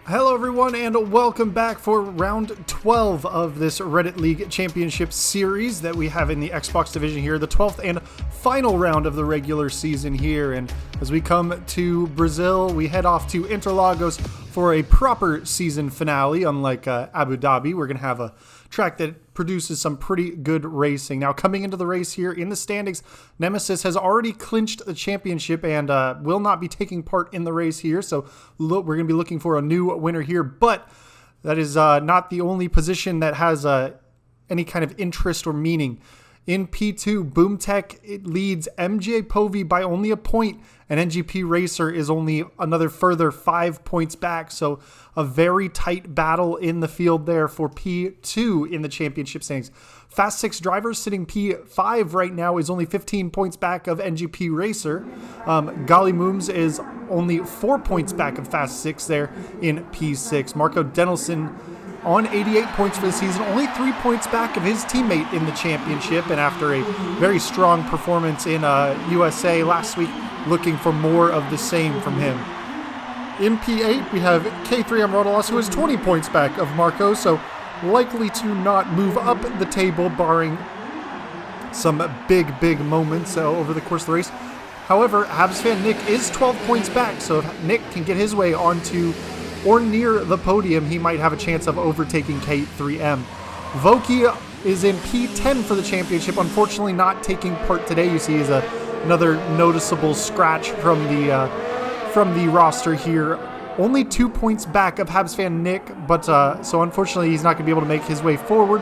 Hello everyone and welcome back for round 12 of this Reddit League Championship series that we have in the Xbox division here, the 12th and final round of the regular season here. And as we come to Brazil, we head off to Interlagos for a proper season finale. Unlike Abu Dhabi, we're going to have a track that produces some pretty good racing. Now, coming into the race here in the standings, Nemesis has already clinched the championship and will not be taking part in the race here. So we're going to be looking for a new winner here, but that is not the only position that has any kind of interest or meaning. In P2, BoomTech, it leads MJ Povey by only a point, and NGP Racer is only another further 5 points back. So a very tight battle in the field there for P2 in the championship standings. Fast 6 drivers sitting P5 right now is only 15 points back of NGP Racer. Golly Mooms is only 4 points back of Fast 6 there in P6. Marco Denelson on 88 points for the season, only 3 points back of his teammate in the championship, and after a very strong performance in USA last week, looking for more of the same from him. In P8, we have K3M Rodalos, who is 20 points back of Marco, so likely to not move up the table, barring some big moments over the course of the race. However, Habs fan Nick is 12 points back, so if Nick can get his way onto or near the podium, he might have a chance of overtaking K3M. Voki is in P10 for the championship, unfortunately not taking part today. You see is another noticeable scratch from the roster here. Only 2 points back of Habs fan Nick, but so unfortunately he's not going to be able to make his way forward.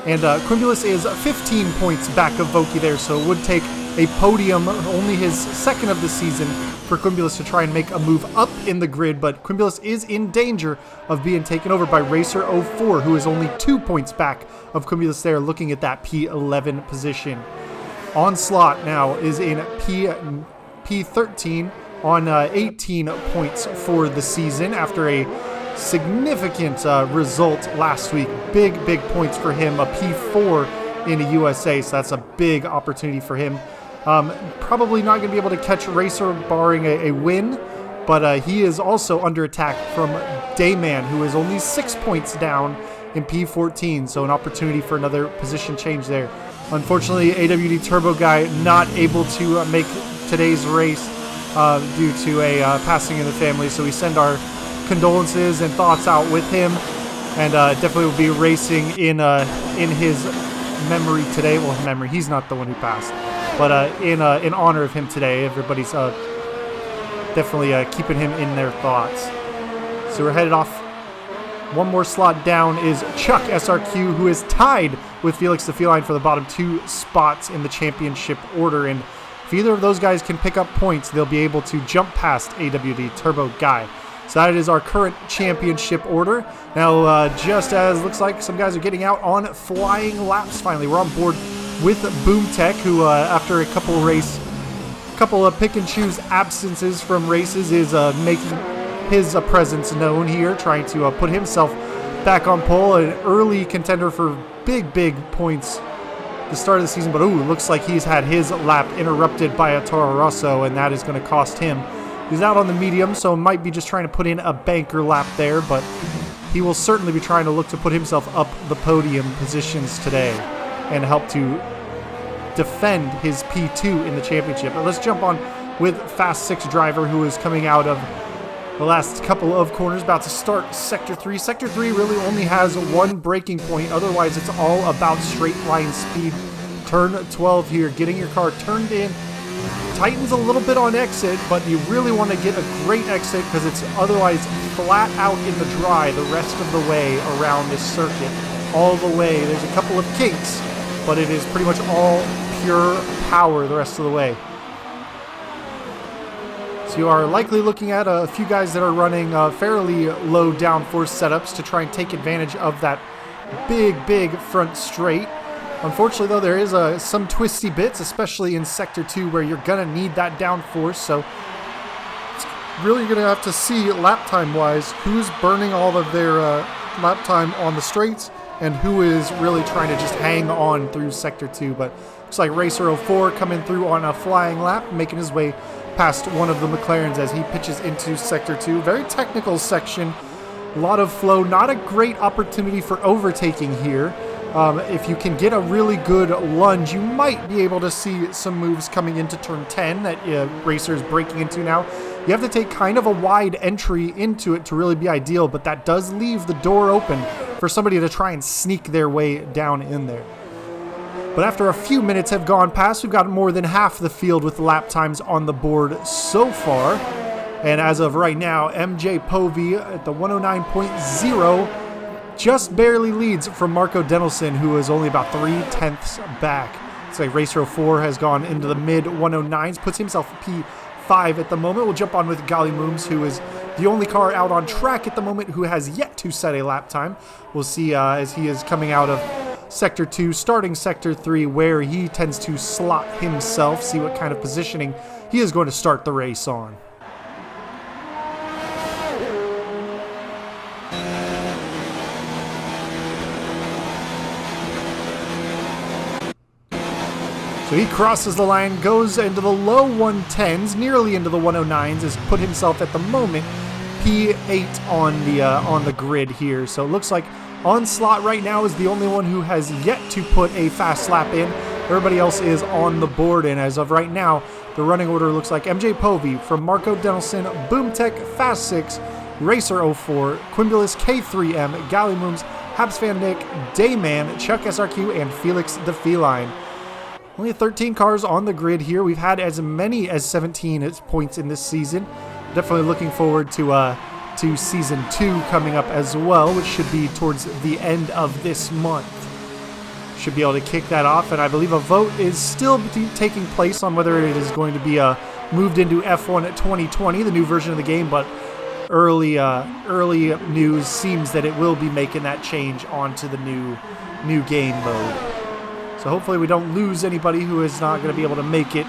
And Quimulus is 15 points back of Voki there, so it would take a podium, only his second of the season, for Quimulus to try and make a move up in the grid, but Quimulus is in danger of being taken over by Racer04, who is only 2 points back of Quimulus there, looking at that P11 position. Onslaught now is in P13 on 18 points for the season after a significant result last week. Big points for him, a P4 in the USA, so that's a big opportunity for him. Probably not going to be able to catch Racer barring a win, but he is also under attack from Dayman, who is only 6 points down in P14, so an opportunity for another position change there. Unfortunately, AWD Turbo Guy not able to make today's race due to a passing in the family, so we send our condolences and thoughts out with him, and definitely will be racing in his memory today. Well, memory, he's not the one who passed, but in honor of him today. Everybody's definitely keeping him in their thoughts. So we're headed off. One more slot down is Chuck SRQ, who is tied with Felix the Feline for the bottom 2 spots in the championship order. And if either of those guys can pick up points, they'll be able to jump past AWD Turbo Guy. So that is our current championship order. Now, just as looks like some guys are getting out on flying laps finally. We're on board with BoomTech, who after a couple of pick and choose absences from races is making his presence known here, trying to put himself back on pole. An early contender for big points the start of the season, but looks like he's had his lap interrupted by a Toro Rosso, and that is going to cost him. He's out on the medium, so might be just trying to put in a banker lap there, but he will certainly be trying to look to put himself up the podium positions today and help to defend his P2 in the championship. But let's jump on with Fast 6 driver, who is coming out of the last couple of corners, about to start Sector 3. Sector 3 really only has one braking point. Otherwise, it's all about straight line speed. Turn 12 here, getting your car turned in. Tightens a little bit on exit, but you really want to get a great exit because it's otherwise flat out in the dry the rest of the way around this circuit. All the way. There's a couple of kinks, but it is pretty much all pure power the rest of the way. So you are likely looking at a few guys that are running fairly low downforce setups to try and take advantage of that big front straight. Unfortunately, though, there is some twisty bits, especially in Sector 2, where you're going to need that downforce. So it's really going to have to see lap time-wise who's burning all of their lap time on the straights and who is really trying to just hang on through Sector 2. But looks like Racer04 coming through on a flying lap, making his way past one of the McLarens as he pitches into Sector 2. Very technical section A lot of flow, not a great opportunity for overtaking here. If you can get a really good lunge, you might be able to see some moves coming into turn 10 that Racer is breaking into now. You have to take kind of a wide entry into it to really be ideal, but that does leave the door open for somebody to try and sneak their way down in there. But after a few minutes have gone past, we've got more than half the field with lap times on the board so far. And as of right now, MJ Povey at the 109.0 just barely leads from Marco Denelson, who is only about 3/10 back. It's like Racer 04 has gone into the mid 109s, puts himself P5 at the moment. We'll jump on with Gali Mooms, who is the only car out on track at the moment who has yet to set a lap time. We'll see as he is coming out of Sector 2, starting Sector 3, where he tends to slot himself, see what kind of positioning he is going to start the race on. So he crosses the line, goes into the low 110s, nearly into the 109s, has put himself at the moment P8 on the grid here. So it looks like Onslaught right now is the only one who has yet to put a fast lap in. Everybody else is on the board, and as of right now, the running order looks like MJ Povey from Marco Denelson, Boomtech, Fast 6, Racer 04, Quimulus K3M, Gallymooms, Habs Van Nick, Dayman, Chuck SRQ, and Felix the Feline. Only 13 cars on the grid here. We've had as many as 17 points in this season. Definitely looking forward to Season 2 coming up as well, which should be towards the end of this month. Should be able to kick that off, and I believe a vote is still taking place on whether it is going to be moved into F1 at 2020, the new version of the game, but early news seems that it will be making that change onto the new game mode. So hopefully we don't lose anybody who is not going to be able to make it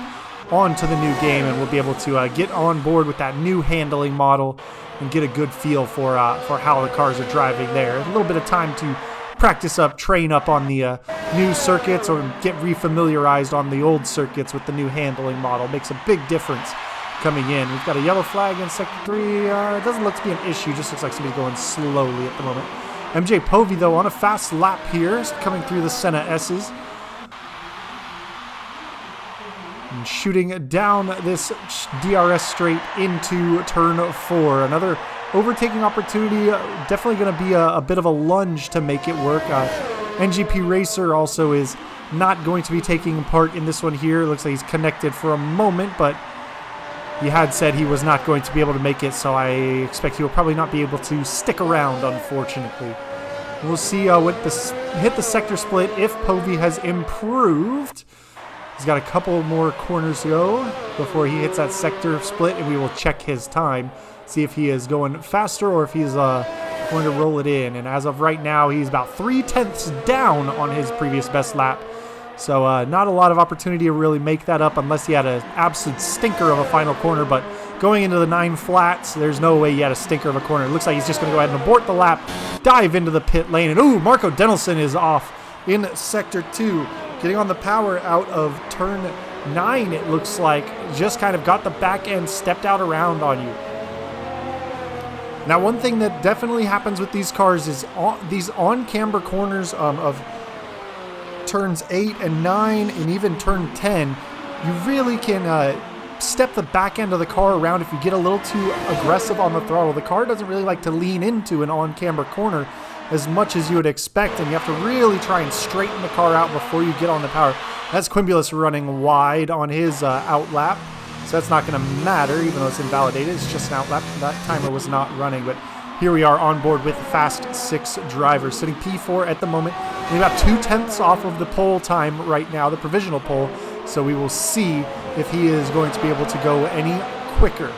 onto the new game, and we'll be able to get on board with that new handling model and get a good feel for how the cars are driving there. A little bit of time to practice up, train up on the new circuits, or get refamiliarized on the old circuits with the new handling model. Makes a big difference coming in. We've got a yellow flag in Sector 3. It doesn't look to be an issue, just looks like somebody's going slowly at the moment. MJ Povey, though, on a fast lap here, coming through the Senna S's. And shooting down this DRS straight into turn 4. Another overtaking opportunity, definitely going to be a bit of a lunge to make it work. NGP Racer also is not going to be taking part in this one here. It looks like he's connected for a moment, but he had said he was not going to be able to make it, so I expect he will probably not be able to stick around, unfortunately. We'll see hit the sector split if Povey has improved. He's got a couple more corners to go before he hits that sector split, and we will check his time, see if he is going faster or if he's going to roll it in. And as of right now, he's about 3/10 down on his previous best lap. So not a lot of opportunity to really make that up unless he had an absolute stinker of a final corner. But going into the 9 flats, there's no way he had a stinker of a corner. It looks like he's just going to go ahead and abort the lap, dive into the pit lane. And ooh, Marco Denelson is off in Sector 2. Getting on the power out of turn 9, it looks like. Just kind of got the back end, stepped out around on you. Now, one thing that definitely happens with these cars is these on-camber corners of turns 8 and 9 and even turn 10, you really can step the back end of the car around if you get a little too aggressive on the throttle. The car doesn't really like to lean into an on-camber corner as much as you would expect, and you have to really try and straighten the car out before you get on the power. That's Quimulus running wide on his out lap, so that's not going to matter, even though it's invalidated. It's just an out lap. That timer was not running, but here we are on board with the Fast 6 driver, sitting P4 at the moment. We're about 2/10 off of the pole time right now, the provisional pole, so we will see if he is going to be able to go any quicker.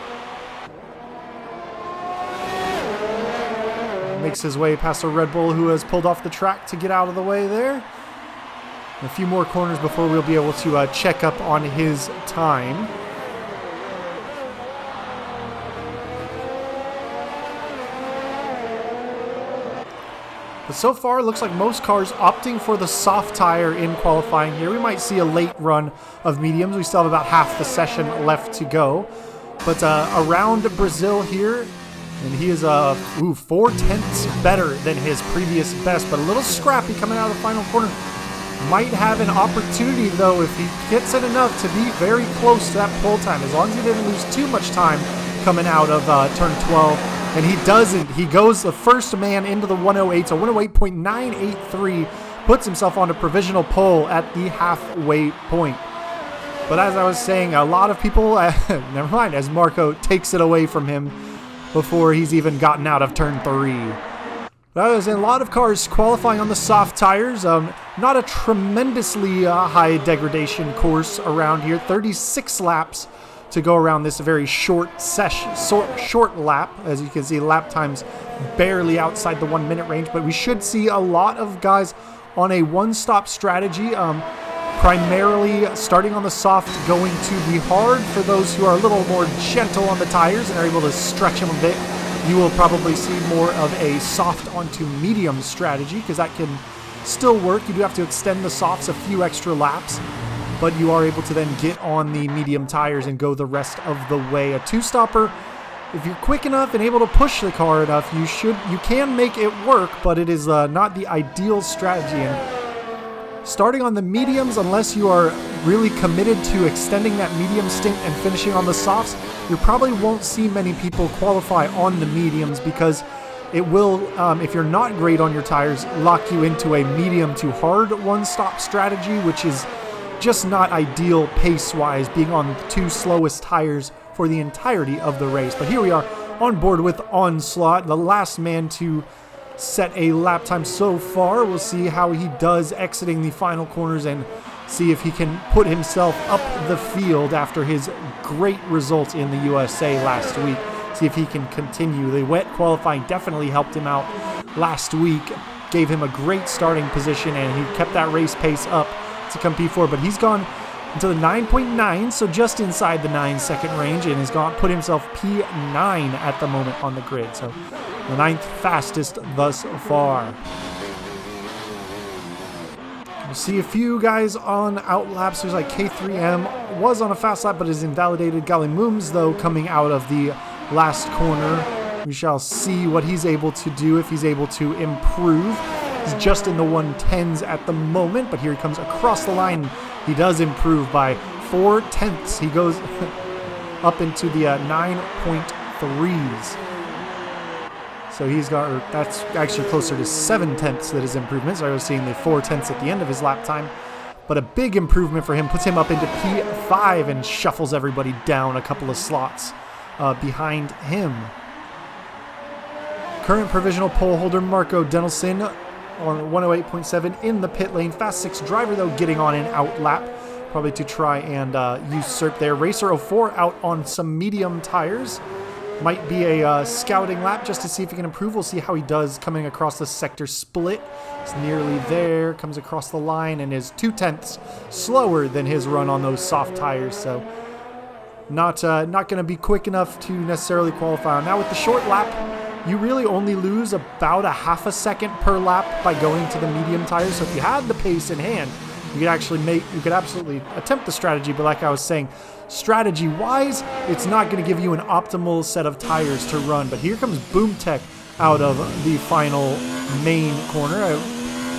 Makes his way past a Red Bull who has pulled off the track to get out of the way there. A few more corners before we'll be able to check up on his time. But so far, it looks like most cars opting for the soft tire in qualifying here. We might see a late run of mediums. We still have about half the session left to go. But around Brazil here, And he is 4/10 better than his previous best, but a little scrappy coming out of the final corner. Might have an opportunity, though, if he gets it enough to be very close to that pole time, as long as he didn't lose too much time coming out of turn 12. And he doesn't. He goes the first man into the 108, so 108.983, puts himself on a provisional pole at the halfway point. But as I was saying, a lot of people, never mind, as Marco takes it away from him before he's even gotten out of turn 3. There's a lot of cars qualifying on the soft tires. Not a tremendously high degradation course around here. 36 laps to go around this very short lap. As you can see, lap times barely outside the 1 minute range. But we should see a lot of guys on a one-stop strategy. Primarily starting on the soft, going to the hard for those who are a little more gentle on the tires and are able to stretch them a bit. You will probably see more of a soft onto medium strategy because that can still work. You do have to extend the softs a few extra laps, but you are able to then get on the medium tires and go the rest of the way. A two-stopper, if you're quick enough and able to push the car enough, you can make it work, but it is not the ideal strategy. And starting on the mediums, unless you are really committed to extending that medium stint and finishing on the softs, you probably won't see many people qualify on the mediums because it will, if you're not great on your tires, lock you into a medium to hard one-stop strategy, which is just not ideal pace-wise, being on the two slowest tires for the entirety of the race. But here we are on board with Onslaught, the last man to set a lap time so far. We'll see how he does exiting the final corners and see if he can put himself up the field after his great results in the USA last week. See if he can continue. The wet qualifying definitely helped him out last week, gave him a great starting position, and he kept that race pace up to come P4, but he's gone into the 9.9, so just inside the 9-second range, and has put himself P9 at the moment on the grid. So the 9th fastest thus far. We'll see a few guys on out laps. There's like K3M was on a fast lap but is invalidated. Galimums, though, coming out of the last corner. We shall see what he's able to do, if he's able to improve. He's just in the 110s at the moment, but here he comes across the line. He does improve by 4/10. He goes up into the 9.3s. So he's got, that's actually closer to 7/10 that is improvement. So I was seeing the 4/10 at the end of his lap time. But a big improvement for him puts him up into P5 and shuffles everybody down a couple of slots behind him. Current provisional pole holder Marco Denelson on 108.7 in the pit lane. Fast 6 driver, though, getting on an out lap, probably to try and usurp there. Racer 04 out on some medium tires. Might be a scouting lap just to see if he can improve. We'll see how he does coming across the sector split. He's nearly there, comes across the line, and is 2/10 slower than his run on those soft tires. So not going to be quick enough to necessarily qualify. Now with the short lap, you really only lose about a half a second per lap by going to the medium tires. So if you had the pace in hand, you could absolutely attempt the strategy. But like I was saying, strategy-wise, it's not going to give you an optimal set of tires to run. But here comes Boom Tech out of the final main corner.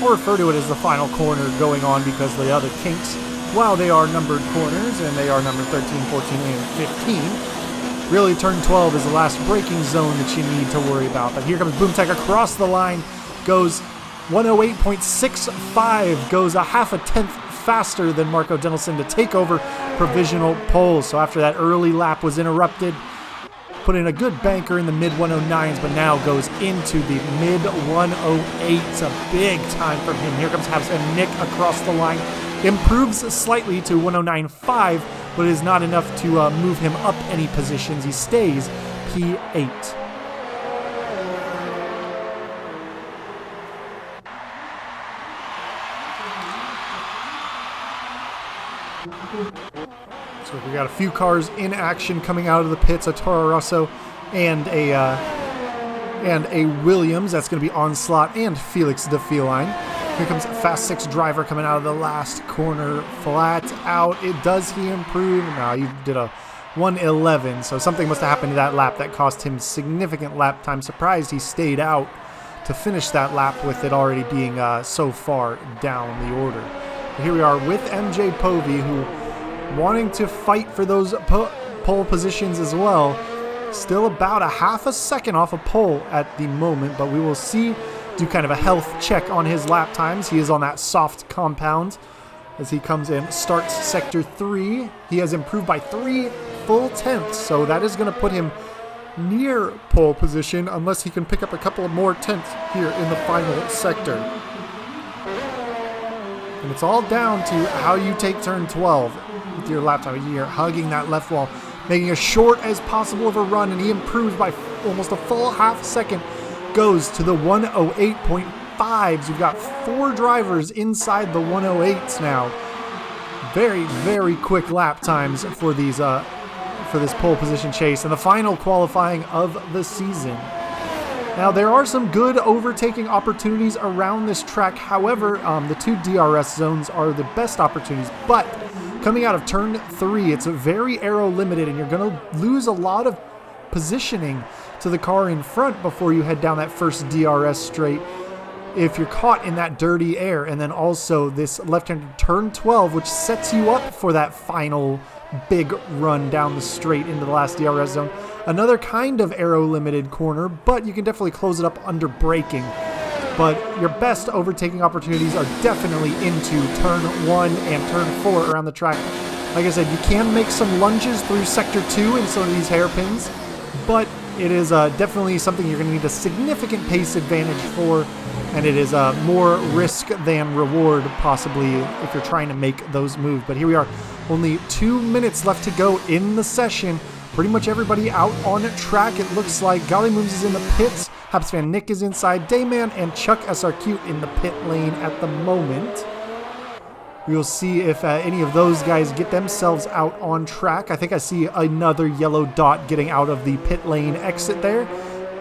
I'll refer to it as the final corner going on because the other kinks, while they are numbered corners, and they are numbered 13, 14, and 15, really, turn 12 is the last braking zone that you need to worry about. But here comes Boom Tech across the line, goes 108.65, goes a half a tenth faster than Marco Denelson to take over provisional pole. So after that early lap was interrupted, put in a good banker in the mid-109s, but now goes into the mid-108s. A big time from him. Here comes Habs and Nick across the line. Improves slightly to 109.5, but it is not enough to move him up any positions. He stays P8. So we got a few cars in action coming out of the pits, a Toro Rosso and a Williams. That's going to be Onslaught and Felix the Feline. Here comes a Fast 6 driver coming out of the last corner, flat out. Does he improve? No, you did a 1:11. So something must have happened to that lap that cost him significant lap time. Surprised he stayed out to finish that lap with it already being so far down the order. But here we are with MJ Povey, who wanting to fight for those pole positions as well. Still about a half a second off a pole at the moment, but we will see, do kind of a health check on his lap times. He is on that soft compound as he comes in, starts sector 3. He has improved by 3 full tenths, so that is going to put him near pole position unless he can pick up a couple of more tenths here in the final sector. And it's all down to how you take turn 12 with your lap time. You're hugging that left wall, making as short as possible of a run, and he improves by almost a full half second, goes to the 108.5s. You've got 4 drivers inside the 108s now. Very, very quick lap times for these for this pole position chase and the final qualifying of the season. Now, there are some good overtaking opportunities around this track. However, the 2 DRS zones are the best opportunities, but coming out of turn 3, it's very aero limited, and you're going to lose a lot of positioning to the car in front before you head down that first DRS straight if you're caught in that dirty air. And then also this left-handed turn 12, which sets you up for that final big run down the straight into the last DRS zone. Another kind of aero limited corner, but you can definitely close it up under braking. But your best overtaking opportunities are definitely into turn 1 and turn 4 around the track. Like I said, you can make some lunges through sector 2 in some of these hairpins, but it is definitely something you're going to need a significant pace advantage for, and it is more risk than reward possibly if you're trying to make those moves. But here we are, only 2 minutes left to go in the session. Pretty much everybody out on track. It looks like Gollymoons is in the pits, Haps Van Nick is inside, Dayman and Chuck SRQ in the pit lane at the moment. We will see if any of those guys get themselves out on track. I think I see another yellow dot getting out of the pit lane exit there.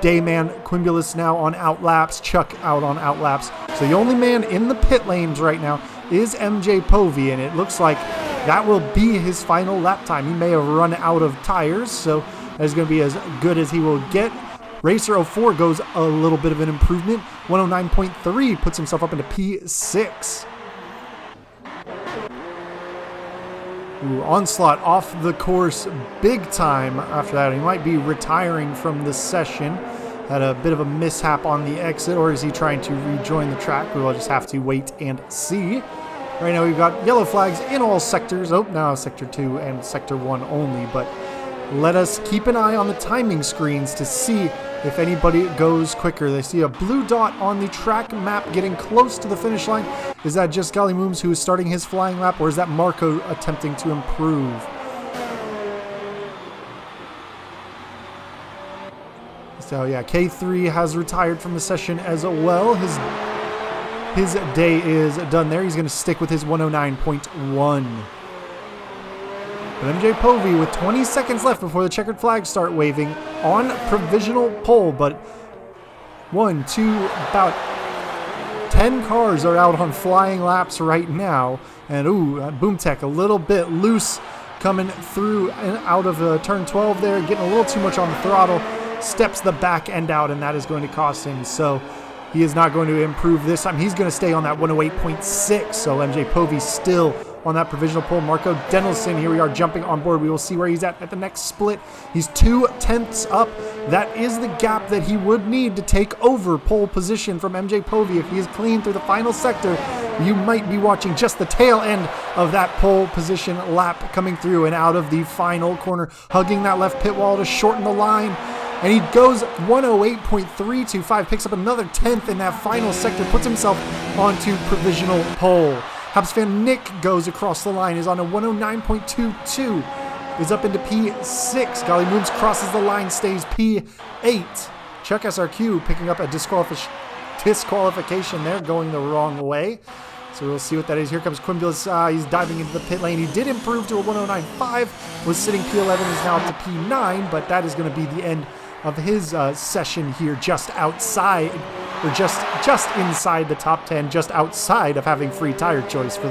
Dayman, Quimulus now on outlaps, Chuck out on outlaps. So the only man in the pit lanes right now is MJ Povey, and it looks like that will be his final lap time. He may have run out of tires, so that's going to be as good as he will get. Racer 04 goes a little bit of an improvement. 109.3 puts himself up into P6. Ooh, Onslaught off the course big time after that. He might be retiring from the session. Had a bit of a mishap on the exit, or is he trying to rejoin the track? We will just have to wait and see. Right now we've got yellow flags in all sectors. Oh, now sector 2 and sector 1 only, but let us keep an eye on the timing screens to see if anybody goes quicker. They see a blue dot on the track map getting close to the finish line. Is that just Gollymoons who is starting his flying lap, or is that Marco attempting to improve? So yeah, K3 has retired from the session as well. His day is done there. He's going to stick with his 109.1. But MJ Povey with 20 seconds left before the checkered flags start waving on provisional pole. But about 10 cars are out on flying laps right now. And ooh, Boomtech a little bit loose coming through and out of turn 12 there, getting a little too much on the throttle. Steps the back end out, and that is going to cost him. So he is not going to improve this time. He's going to stay on that 108.6. So MJ Povey still on that provisional pole. Marco Denelson, here we are jumping on board. We will see where he's at the next split. He's 2 tenths up. That is the gap that he would need to take over pole position from MJ Povey. If he is clean through the final sector, you might be watching just the tail end of that pole position lap coming through and out of the final corner, hugging that left pit wall to shorten the line. And he goes 108.325, picks up another 10th in that final sector, puts himself onto provisional pole. Haps Van Nick goes across the line, is on a 109.22, is up into P6. Gollymoons crosses the line, stays P8. Chuck SRQ picking up a disqualification there, going the wrong way. So we'll see what that is. Here comes Quimulus. He's diving into the pit lane. He did improve to a 109.5, was sitting P11, is now up to P9, but that is going to be the end of his session here, just outside, or just inside the top 10, just outside of having free tire choice for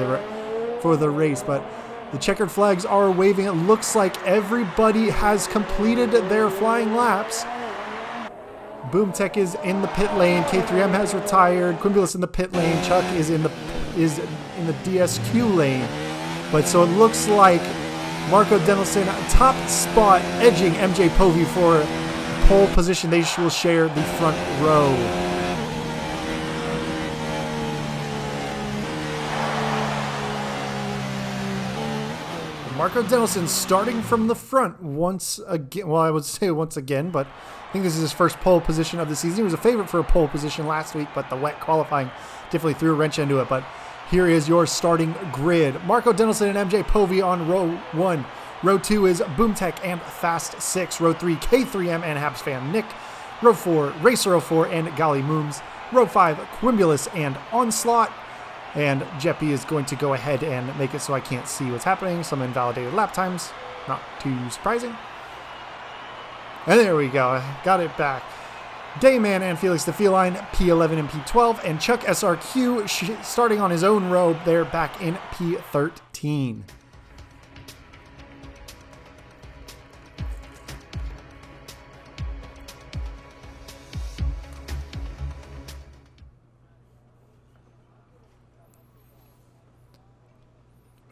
the race. But The checkered flags are waving. It looks like everybody has completed their flying laps. Boomtech is in the pit lane. K3M has retired. Quimulus in the pit lane. Chuck is in the DSQ lane. But so it looks like Marco Denelson top spot, edging MJ Povey for pole position. They will share the front row. Marco Denelson starting from the front once again. Well, I would say once again, but I think this is his first pole position of the season. He was a favorite for a pole position last week, but the wet qualifying definitely threw a wrench into it. But here is your starting grid. Marco Denelson and MJ Povey on row 1. Row 2 is Boomtech and Fast 6. Row 3, K3M and Habs fan Nick. Row 4, Racer 04 and Golly Mooms. Row 5, Quimulus and Onslaught. And Jeppy is going to go ahead and make it so I can't see what's happening. Some invalidated lap times. Not too surprising. And there we go. Got it back. Dayman and Felix the Feline, P11 and P12. And Chuck SRQ starting on his own row. They're back in P13.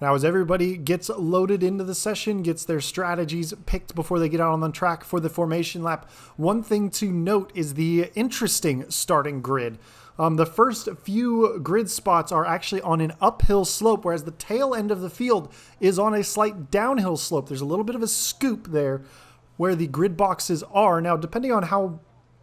Now, as everybody gets loaded into the session, gets their strategies picked before they get out on the track for the formation lap, one thing to note is the interesting starting grid. The first few grid spots are actually on an uphill slope, whereas the tail end of the field is on a slight downhill slope. There's a little bit of a scoop there where the grid boxes are. Now, depending on how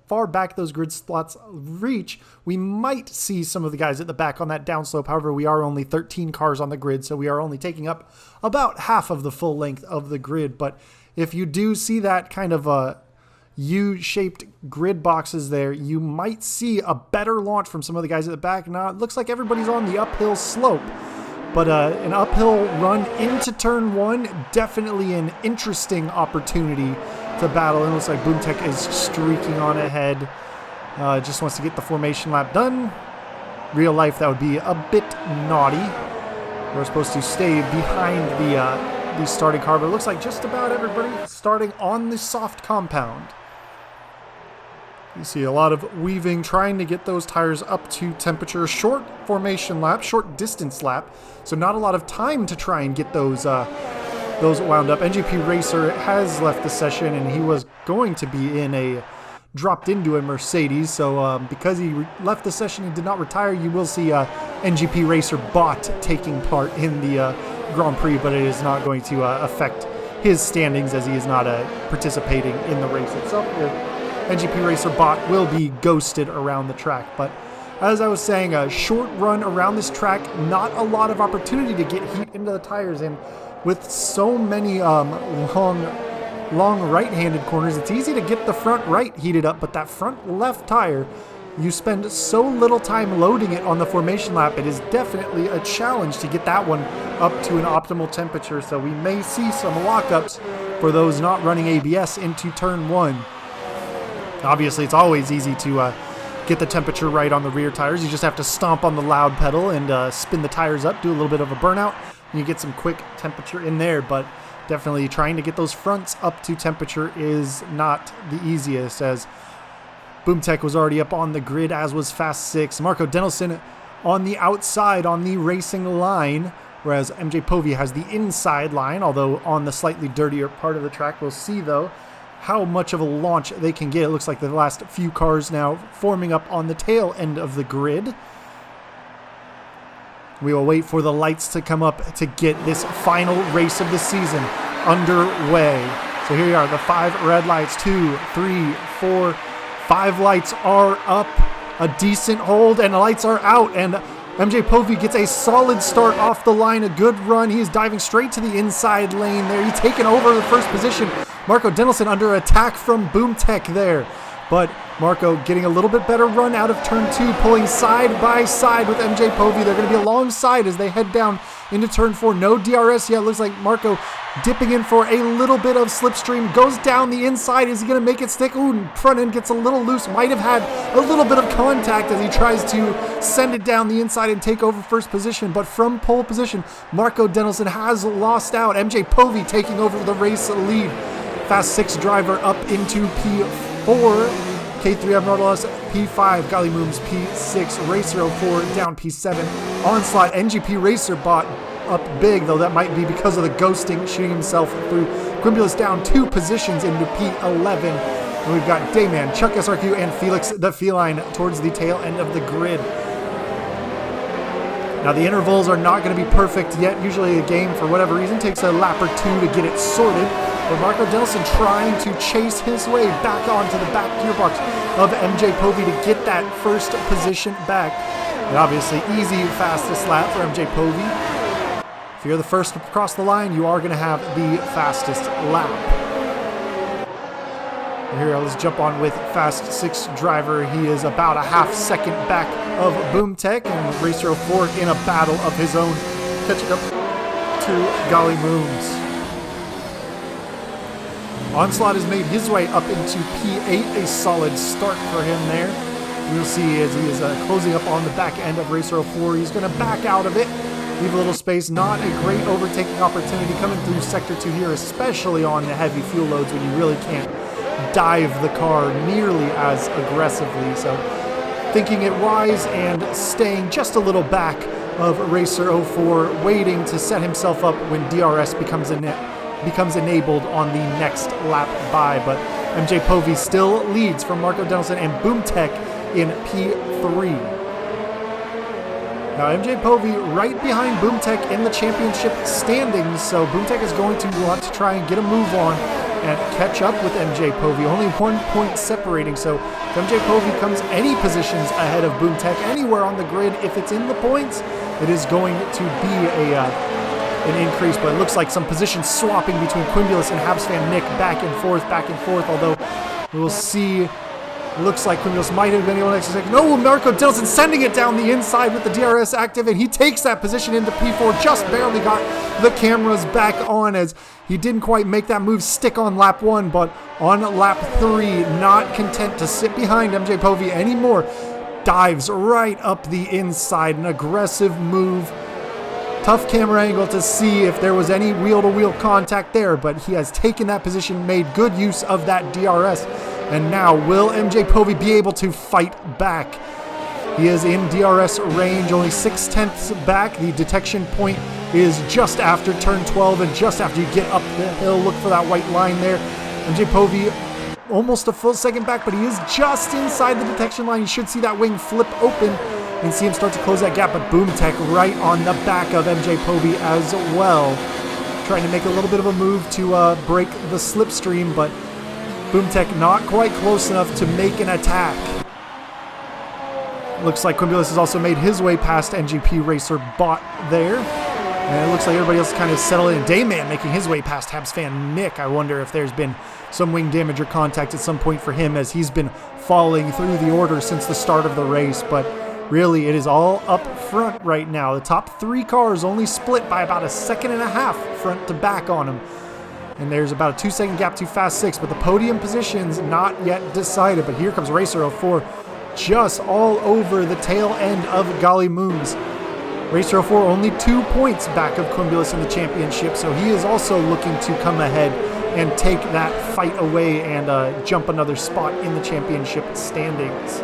far back those grid spots reach, we might see some of the guys at the back on that downslope. However, we are only 13 cars on the grid, so we are only taking up about half of the full length of the grid. But if you do see that kind of a U-shaped grid boxes there, you might see a better launch from some of the guys at the back. Now, it looks like everybody's on the uphill slope, but an uphill run into turn 1, definitely an interesting opportunity to battle. And it looks like Boomtech is streaking on ahead. Just wants to get the formation lap done. Real life, that would be a bit naughty. We're supposed to stay behind the starting car, but it looks like just about everybody starting on the soft compound. You see a lot of weaving, trying to get those tires up to temperature. Short formation lap, short distance lap, so not a lot of time to try and get those wound up. NGP Racer has left the session, and he was going to be dropped into a Mercedes. So because he left the session and did not retire, you will see NGP Racer bot taking part in the Grand Prix, but it is not going to affect his standings as he is not participating in the race itself. NGP Racer bot will be ghosted around the track. But as I was saying, a short run around this track, not a lot of opportunity to get heat into the tires, and with so many long right-handed corners, it's easy to get the front right heated up, but that front left tire, you spend so little time loading it on the formation lap, it is definitely a challenge to get that one up to an optimal temperature. So we may see some lockups for those not running ABS into turn 1. Obviously, it's always easy to get the temperature right on the rear tires. You just have to stomp on the loud pedal and spin the tires up, do a little bit of a burnout, and you get some quick temperature in there. But definitely trying to get those fronts up to temperature is not the easiest, as Boomtech was already up on the grid, as was Fast 6. Marco Denelson on the outside on the racing line, whereas MJ Povey has the inside line, although on the slightly dirtier part of the track. We'll see, though, how much of a launch they can get. It looks like the last few cars now forming up on the tail end of the grid. We will wait for the lights to come up to get this final race of the season underway. So here we are, the 5 red lights, 2, 3, 4, 5 lights are up, a decent hold, and the lights are out, and MJ Povey gets a solid start off the line, a good run. He is diving straight to the inside lane there. He's taken over the first position. Marco Denelson under attack from Boomtech there. But Marco getting a little bit better run out of turn 2, pulling side by side with MJ Povey. They're going to be alongside as they head down into turn 4. No DRS yet. Looks like Marco dipping in for a little bit of slipstream, goes down the inside. Is he going to make it stick? Ooh, front end gets a little loose. Might have had a little bit of contact as he tries to send it down the inside and take over first position. But from pole position, Marco Denelson has lost out. MJ Povey taking over the race lead. Fast 6 driver up into P4. K3 Abnormalis P5. Golly Mooms P6. Racer 04 down P7. Onslaught NGP Racer bot up big, though that might be because of the ghosting, shooting himself through. Quimulus down 2 positions into P11. And we've got Dayman, Chuck SRQ, and Felix the Feline towards the tail end of the grid. Now the intervals are not going to be perfect yet. Usually a game, for whatever reason, takes a lap or 2 to get it sorted. But Marco Denelson trying to chase his way back onto the back gearbox of MJ Povey to get that first position back. And obviously easy, fastest lap for MJ Povey. If you're the first to cross the line, you are going to have the fastest lap. Here, let's jump on with Fast 6 driver. He is about a half second back of Boomtech, and Racer 04 in a battle of his own, catching up to Golly Mooms. Onslaught has made his way up into P8, a solid start for him there. You'll see as he is closing up on the back end of Racer 04, he's going to back out of it. Leave a little space. Not a great overtaking opportunity coming through Sector 2 here, especially on the heavy fuel loads when you really can't dive the car nearly as aggressively. So thinking it wise and staying just a little back of Racer 04, waiting to set himself up when DRS becomes enabled on the next lap by. But MJ Povey still leads from Marco Denelson and Boomtech in P3. Now, MJ Povey right behind Boomtech in the championship standings, so Boomtech is going to want to try and get a move on and catch up with MJ Povey. Only 1 point separating, so if MJ Povey comes any positions ahead of Boomtech anywhere on the grid, if it's in the points, it is going to be an increase. But it looks like some position swapping between Quimulus and Habs fan Nick back and forth, although we'll see. Looks like Quimulus might have been able to exit. No, Marco Denelson sending it down the inside with the DRS active, and he takes that position into P4. Just barely got the cameras back on as he didn't quite make that move stick on lap 1, but on lap 3, not content to sit behind MJ Povey anymore. Dives right up the inside, an aggressive move. Tough camera angle to see if there was any wheel-to-wheel contact there, but he has taken that position, made good use of that DRS. And now, will MJ Povey be able to fight back? He is in DRS range, only 0.6 back. The detection point is just after turn 12 and just after you get up the hill. Look for that white line there. MJ Povey almost a full second back, but he is just inside the detection line. You should see that wing flip open and see him start to close that gap, but Boomtech right on the back of MJ Povey as well. Trying to make a little bit of a move to break the slipstream, but Boomtech not quite close enough to make an attack. Looks like Quimulus has also made his way past NGP Racer bot there. And it looks like everybody else is kind of settled in. Dayman making his way past Habs fan Nick. I wonder if there's been some wing damage or contact at some point for him, as he's been falling through the order since the start of the race. But really, it is all up front right now. The top 3 cars only split by about 1.5 seconds front to back on them. And there's about a 2-second gap to Fast 6, but the podium positions not yet decided. But here comes Racer 04, just all over the tail end of Golly Mooms. Racer 04 only 2 points back of Quimulus in the championship, so he is also looking to come ahead and take that fight away and jump another spot in the championship standings.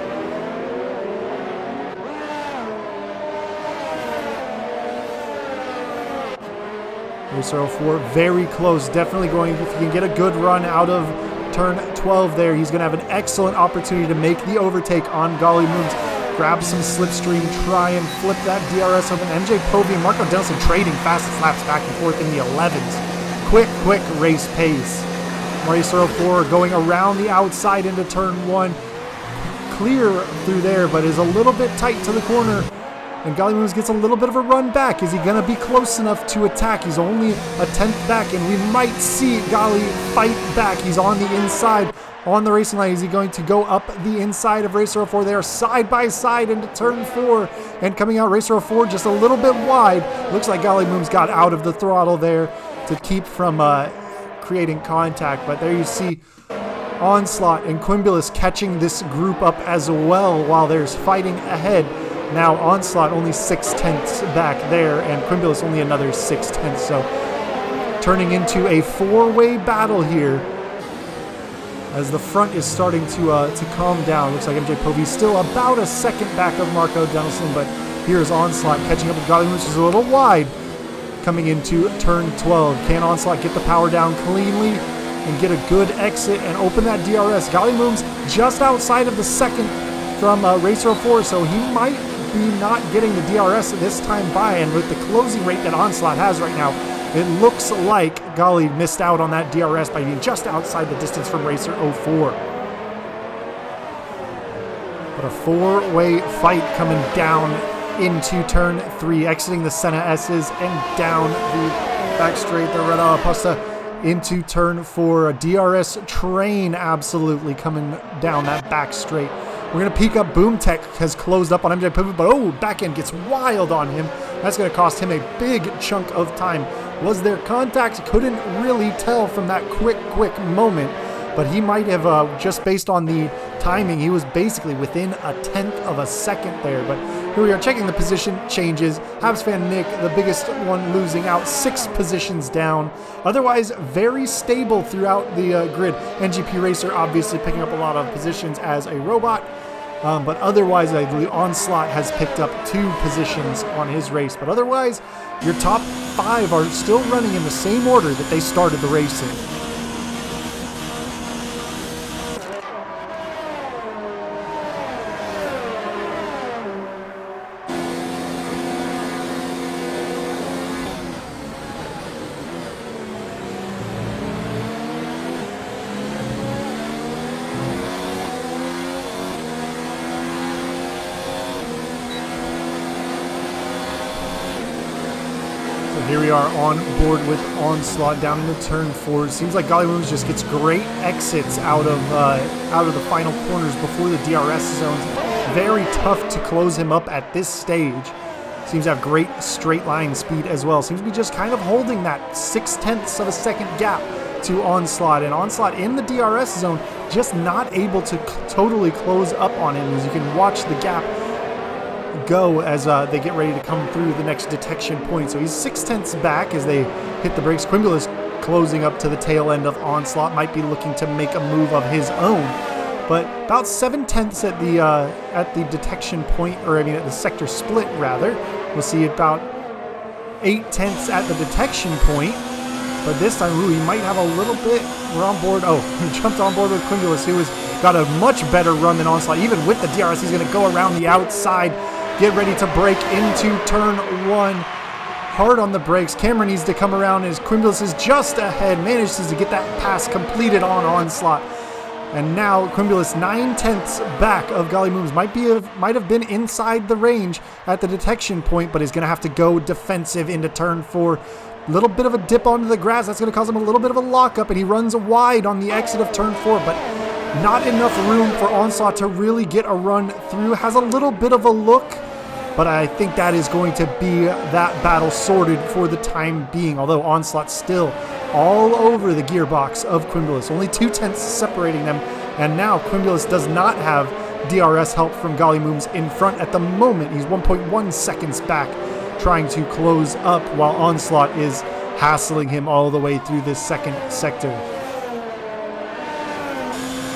Racer 04 very close, definitely going, if he can get a good run out of turn 12 there, he's going to have an excellent opportunity to make the overtake on Golly Mooms. Grab some slipstream, try and flip that DRS open. MJ Povey and Marco Denelson trading fastest laps back and forth in the 11s. Quick race pace. Racer 04 going around the outside into turn 1. Clear through there, but is a little bit tight to the corner. And Golly Mooms gets a little bit of a run back. Is he going to be close enough to attack? He's only a 10th back, and we might see Golly fight back. He's on the inside on the racing line. Is he going to go up the inside of Racer 04? They are side by side into turn 4. And coming out, Racer 04 just a little bit wide. Looks like Golly Mooms got out of the throttle there. to keep from creating contact. But there you see Onslaught and Quimbulas catching this group up as well while there's fighting ahead. Now Onslaught only 6/10 back there, and Quimbulas only another 6/10. So turning into a four-way battle here as the front is starting to calm down. Looks like MJ Povey still about a second back of Marco Denelson, but here's Onslaught catching up with Golly Moves, is a little wide coming into turn 12. Can Onslaught get the power down cleanly and get a good exit and open that DRS? Golly Moves just outside of the second from Racer 04, so he might be not getting the DRS this time by, and with the closing rate that Onslaught has right now, it looks like Golly missed out on that DRS by being just outside the distance from Racer 04. But a four-way fight coming down into turn 3, exiting the Senna S's and down the back straight, the Red Pasta into turn 4. A DRS train absolutely coming down that back straight. We're going to peek up. Boom Tech has closed up on MJ Povey, but back end gets wild on him. That's going to cost him a big chunk of time. Was there contact? Couldn't really tell from that quick moment, but he might have, just based on the timing, he was basically within a 1/10 of a second there. But here we are checking the position changes. Habs fan Nick, the biggest one, losing out 6 positions down. Otherwise, very stable throughout the grid. NGP Racer obviously picking up a lot of positions as a robot. But otherwise, I believe Onslaught has picked up 2 positions on his race. But otherwise, your top 5 are still running in the same order that they started the race in. Here we are on board with Onslaught down into turn 4. Seems like Golly Moves just gets great exits out of the final corners before the DRS zones. Very tough to close him up at this stage. Seems to have great straight line speed as well. Seems to be just kind of holding that 6/10 of a second gap to Onslaught. And Onslaught in the DRS zone just not able to totally close up on him, as you can watch the gap go as they get ready to come through the next detection point. So he's 6/10 back as they hit the brakes. Quimbulas closing up to the tail end of Onslaught, might be looking to make a move of his own, but about 7/10 at the detection point, or I mean at the sector split rather. We'll see about 8/10 at the detection point, but this time he might have a little bit. We're on board. He jumped on board with Quimbulas, who has got a much better run than Onslaught. Even with the DRS, he's going to go around the outside. Get ready to break into turn 1. Hard on the brakes. Camera needs to come around as Quimbulas is just ahead. Manages to get that pass completed on Onslaught. And now Quimbulas 9/10 back of Golly Moves. Might have been inside the range at the detection point, but is going to have to go defensive into turn 4. Little bit of a dip onto the grass. That's going to cause him a little bit of a lockup, and he runs wide on the exit of turn 4, but not enough room for Onslaught to really get a run through. Has a little bit of a look, but I think that is going to be that battle sorted for the time being, although Onslaught's still all over the gearbox of Quimbulas. Only 2/10 separating them, and now Quimbulas does not have DRS help from Golly Moves in front at the moment. He's 1.1 seconds back, trying to close up while Onslaught is hassling him all the way through this second sector.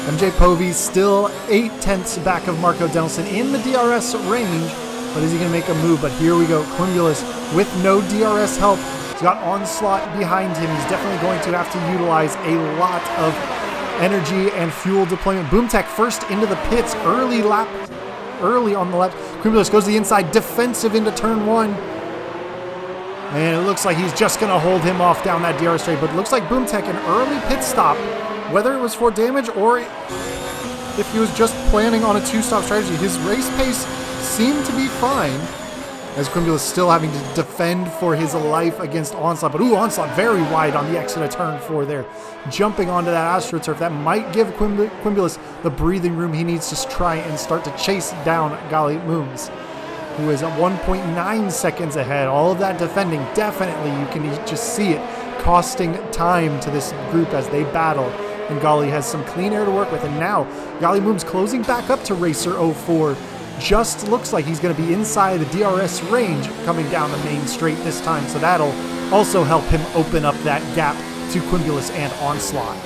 MJ Povey still 8/10 back of Marco Denelson in the DRS range, but is he going to make a move? But here we go. Quimbulas with no DRS help. He's got Onslaught behind him. He's definitely going to have to utilize a lot of energy and fuel deployment. Boomtech first into the pits, early on the lap. Quimbulas goes to the inside, defensive into turn 1. And it looks like he's just going to hold him off down that DRS straight. But it looks like Boomtech, an early pit stop, whether it was for damage or if he was just planning on a 2-stop strategy, his race pace seemed to be fine, as Quimbulas still having to defend for his life against Onslaught. But Onslaught very wide on the exit of turn 4 there, jumping onto that AstroTurf. That might give Quimbulas the breathing room he needs to try and start to chase down Golly Moves, who is at 1.9 seconds ahead. All of that defending, definitely, you can just see it costing time to this group as they battle. And Gali has some clean air to work with. And now Gali Moom's closing back up to Racer 04. Just looks like he's going to be inside the DRS range coming down the main straight this time. So that'll also help him open up that gap to Quimulus and Onslaught.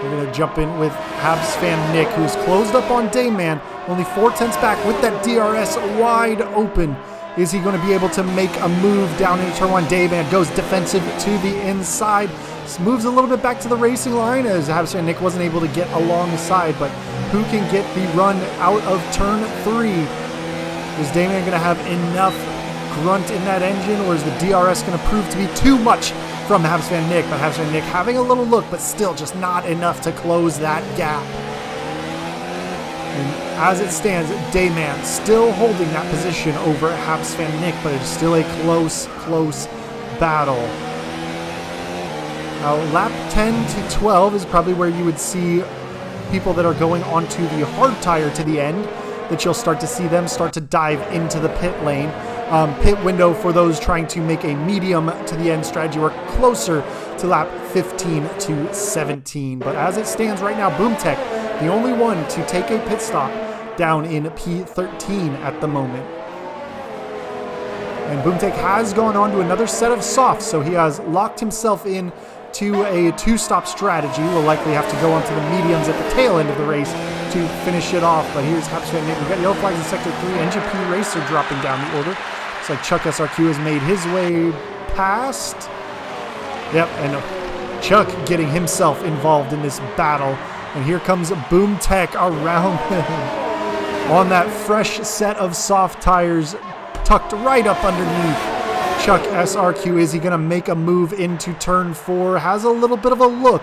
We're going to jump in with Habs fan Nick, who's closed up on Dayman. Only 4/10 back with that DRS wide open. Is he going to be able to make a move down into turn 1? Dayman goes defensive to the inside. Moves a little bit back to the racing line as Habs fan Nick wasn't able to get alongside. But who can get the run out of turn 3? Is Dayman going to have enough grunt in that engine, or is the DRS going to prove to be too much from Habs fan Nick? But Habs fan Nick having a little look, but still just not enough to close that gap. And as it stands, Dayman still holding that position over Habs fan Nick, but it's still a close battle. Now, lap 10 to 12 is probably where you would see people that are going onto the hard tire to the end, that you'll start to see them start to dive into the pit lane. Pit window for those trying to make a medium to the end strategy work closer to lap 15 to 17. But as it stands right now, BoomTech, the only one to take a pit stop down in P13 at the moment. And BoomTech has gone on to another set of softs, so he has locked himself in to a 2-stop strategy. We'll likely have to go onto the mediums at the tail end of the race to finish it off. But here's Habs fan Nick. We've got yellow flags in Sector 3. NGP Racer dropping down the order. Looks like Chuck SRQ has made his way past. Yep, and Chuck getting himself involved in this battle. And here comes BoomTech around him on that fresh set of soft tires tucked right up underneath Chuck SRQ. Is he going to make a move into turn 4? Has a little bit of a look,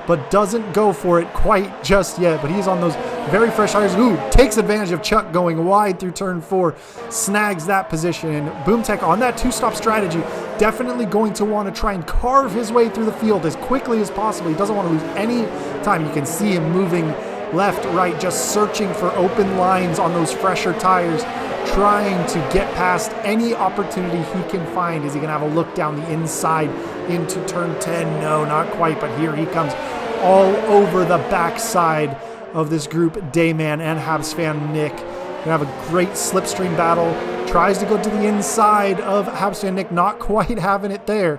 but doesn't go for it quite just yet. But he's on those very fresh tires. Ooh, takes advantage of Chuck going wide through turn 4, snags that position. And BoomTech on that 2-stop strategy, definitely going to want to try and carve his way through the field as quickly as possible. He doesn't want to lose any time. You can see him moving left, right, just searching for open lines on those fresher tires, trying to get past any opportunity he can find. Is he going to have a look down the inside into turn 10? No, not quite, but here he comes all over the backside of this group, Dayman and Habs fan Nick. Gonna have a great slipstream battle. Tries to go to the inside of Habs fan Nick, not quite having it there.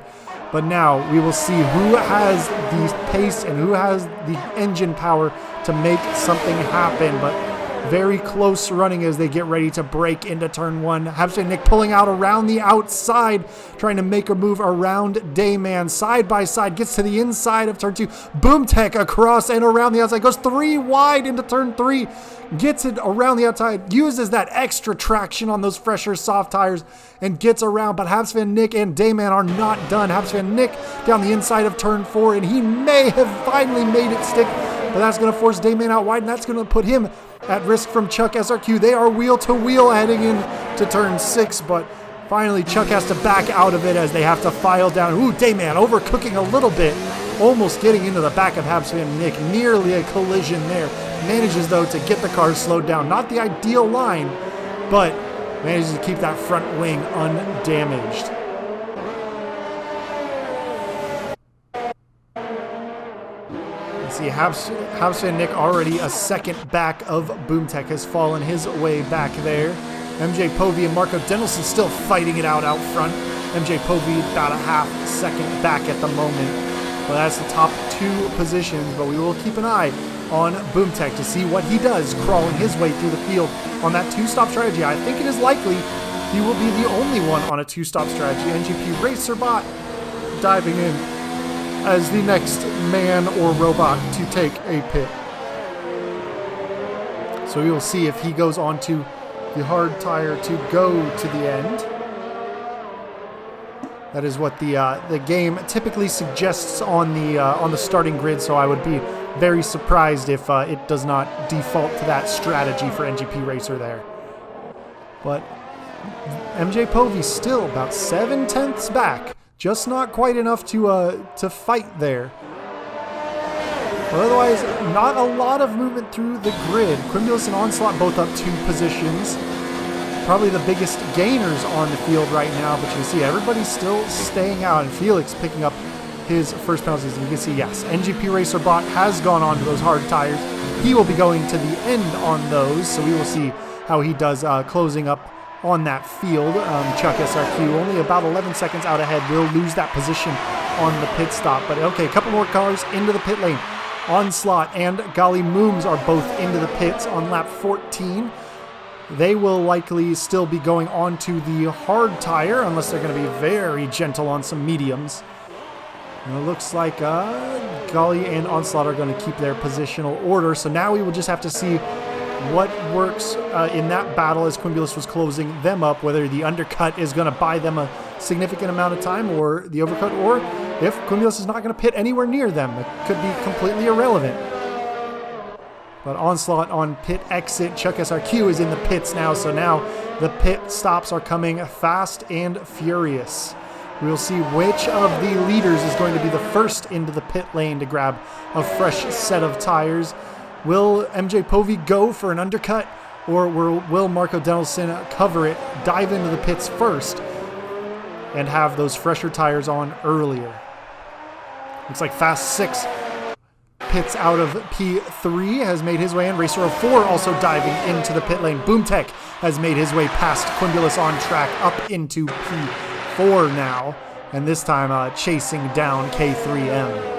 But now we will see who has the pace and who has the engine power to make something happen. But very close running as they get ready to break into turn 1. Habs fan Nick pulling out around the outside, trying to make a move around Dayman. Side by side, gets to the inside of turn 2. BoomTech across and around the outside, goes 3 wide into turn 3. Gets it around the outside, uses that extra traction on those fresher soft tires and gets around. But Habs fan Nick and Dayman are not done. Habs fan Nick down the inside of turn 4, and he may have finally made it stick, but that's going to force Dayman out wide, and that's going to put him at risk from Chuck SRQ. They are wheel to wheel heading into turn 6, but finally Chuck has to back out of it as they have to file down. Ooh, Dayman overcooking a little bit, almost getting into the back of Habs fan Nick. Nearly a collision there. Manages, though, to get the car slowed down. Not the ideal line, but manages to keep that front wing undamaged. See, Habs fan Nick already a second back of BoomTech has fallen his way back there. MJ Povey and Marco Denelson still fighting it out front. MJ Povey about a half second back at the moment. Well, that's the top 2 positions, but we will keep an eye on BoomTech to see what he does crawling his way through the field on that 2-stop strategy. I think it is likely he will be the only one on a 2-stop strategy. NGP Racer Bot diving in as the next man or robot to take a pit. So we will see if he goes onto the hard tire to go to the end. That is what the game typically suggests on the starting grid, so I would be very surprised if it does not default to that strategy for NGP Racer there. But MJ Povey still about 7/10 back, just not quite enough to fight there. But otherwise, not a lot of movement through the grid. Quimulus and Onslaught both up 2 positions. Probably the biggest gainers on the field right now, but you can see everybody's still staying out, and Felix picking up his first penalties. And you can see, yes, NGP Racer Bot has gone on to those hard tires. He will be going to the end on those, so we will see how he does closing up on that field. Chuck SRQ only about 11 seconds out ahead, will lose that position on the pit stop. But okay, a couple more cars into the pit lane. Onslaught and Golly Mooms are both into the pits on lap 14. They will likely still be going on to the hard tire unless they're going to be very gentle on some mediums. And it looks like Golly and Onslaught are going to keep their positional order. So now we will just have to see what works in that battle as Quimulus was closing them up, whether the undercut is going to buy them a significant amount of time or the overcut, or if Quimulus is not going to pit anywhere near them. It could be completely irrelevant. But Onslaught on pit exit. Chuck SRQ is in the pits now, so now the pit stops are coming fast and furious. We'll see which of the leaders is going to be the first into the pit lane to grab a fresh set of tires. Will MJ Povey go for an undercut, or will Marco Denelson cover it, dive into the pits first, and have those fresher tires on earlier? Looks like Fast 6 pits out of P3 has made his way in. Racer 04 also diving into the pit lane. Boomtech has made his way past Quimulus on track up into P4 now, and this time chasing down K3M.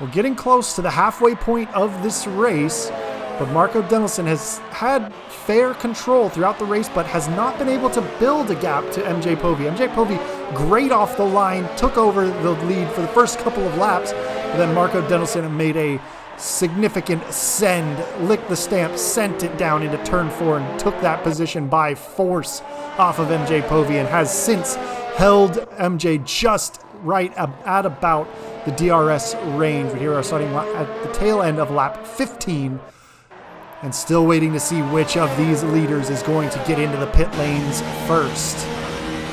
We're getting close to the halfway point of this race, but Marco Denelson has had fair control throughout the race, but has not been able to build a gap to MJ Povey. MJ Povey, great off the line, took over the lead for the first couple of laps, but then Marco Denelson made a significant send, licked the stamp, sent it down into turn 4, and took that position by force off of MJ Povey, and has since held MJ just right at about the DRS range. We here are starting at the tail end of lap 15, and still waiting to see which of these leaders is going to get into the pit lanes first.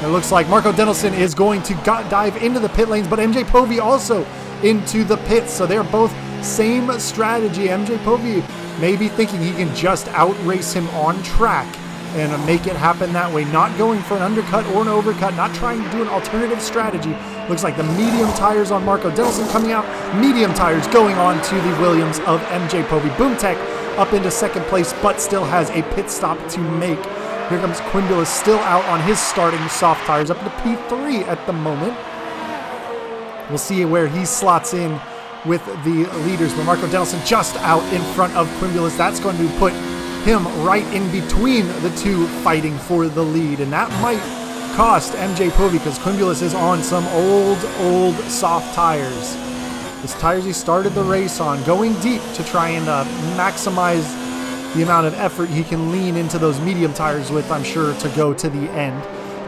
It looks like Marco Denelson is going to dive into the pit lanes, but MJ Povey also into the pits, so they're both same strategy. MJ Povey may be thinking he can just outrace him on track and make it happen that way, not going for an undercut or an overcut, not trying to do an alternative strategy. Looks like the medium tires on Marco Denelson coming out, medium tires going on to the Williams of MJ Povey. Boomtech up into second place, but still has a pit stop to make. Here comes Quimulus, still out on his starting soft tires, up into P3 at the moment. We'll see where he slots in with the leaders, but Marco Denelson just out in front of Quimulus. That's going to put him right in between the two fighting for the lead, and that might cost MJ Povey because Quimulus is on some old soft tires. His tires he started the race on, going deep to try and maximize the amount of effort he can lean into those medium tires with, I'm sure, to go to the end.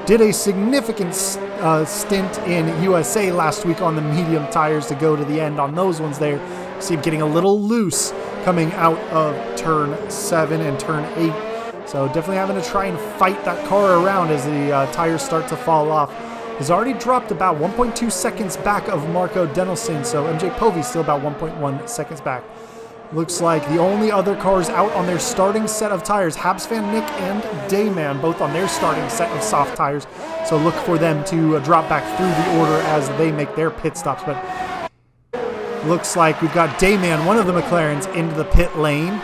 Did a significant stint in USA last week on the medium tires to go to the end on those ones there. See him getting a little loose coming out of turn 7 and turn 8. So definitely having to try and fight that car around as the tires start to fall off. Has already dropped about 1.2 seconds back of Marco Denelson, so MJ Povey still about 1.1 seconds back. Looks like the only other cars out on their starting set of tires, Habs Fan Nick and Dayman, both on their starting set of soft tires. So look for them to drop back through the order as they make their pit stops. But looks like we've got Dayman, one of the McLarens, into the pit lane.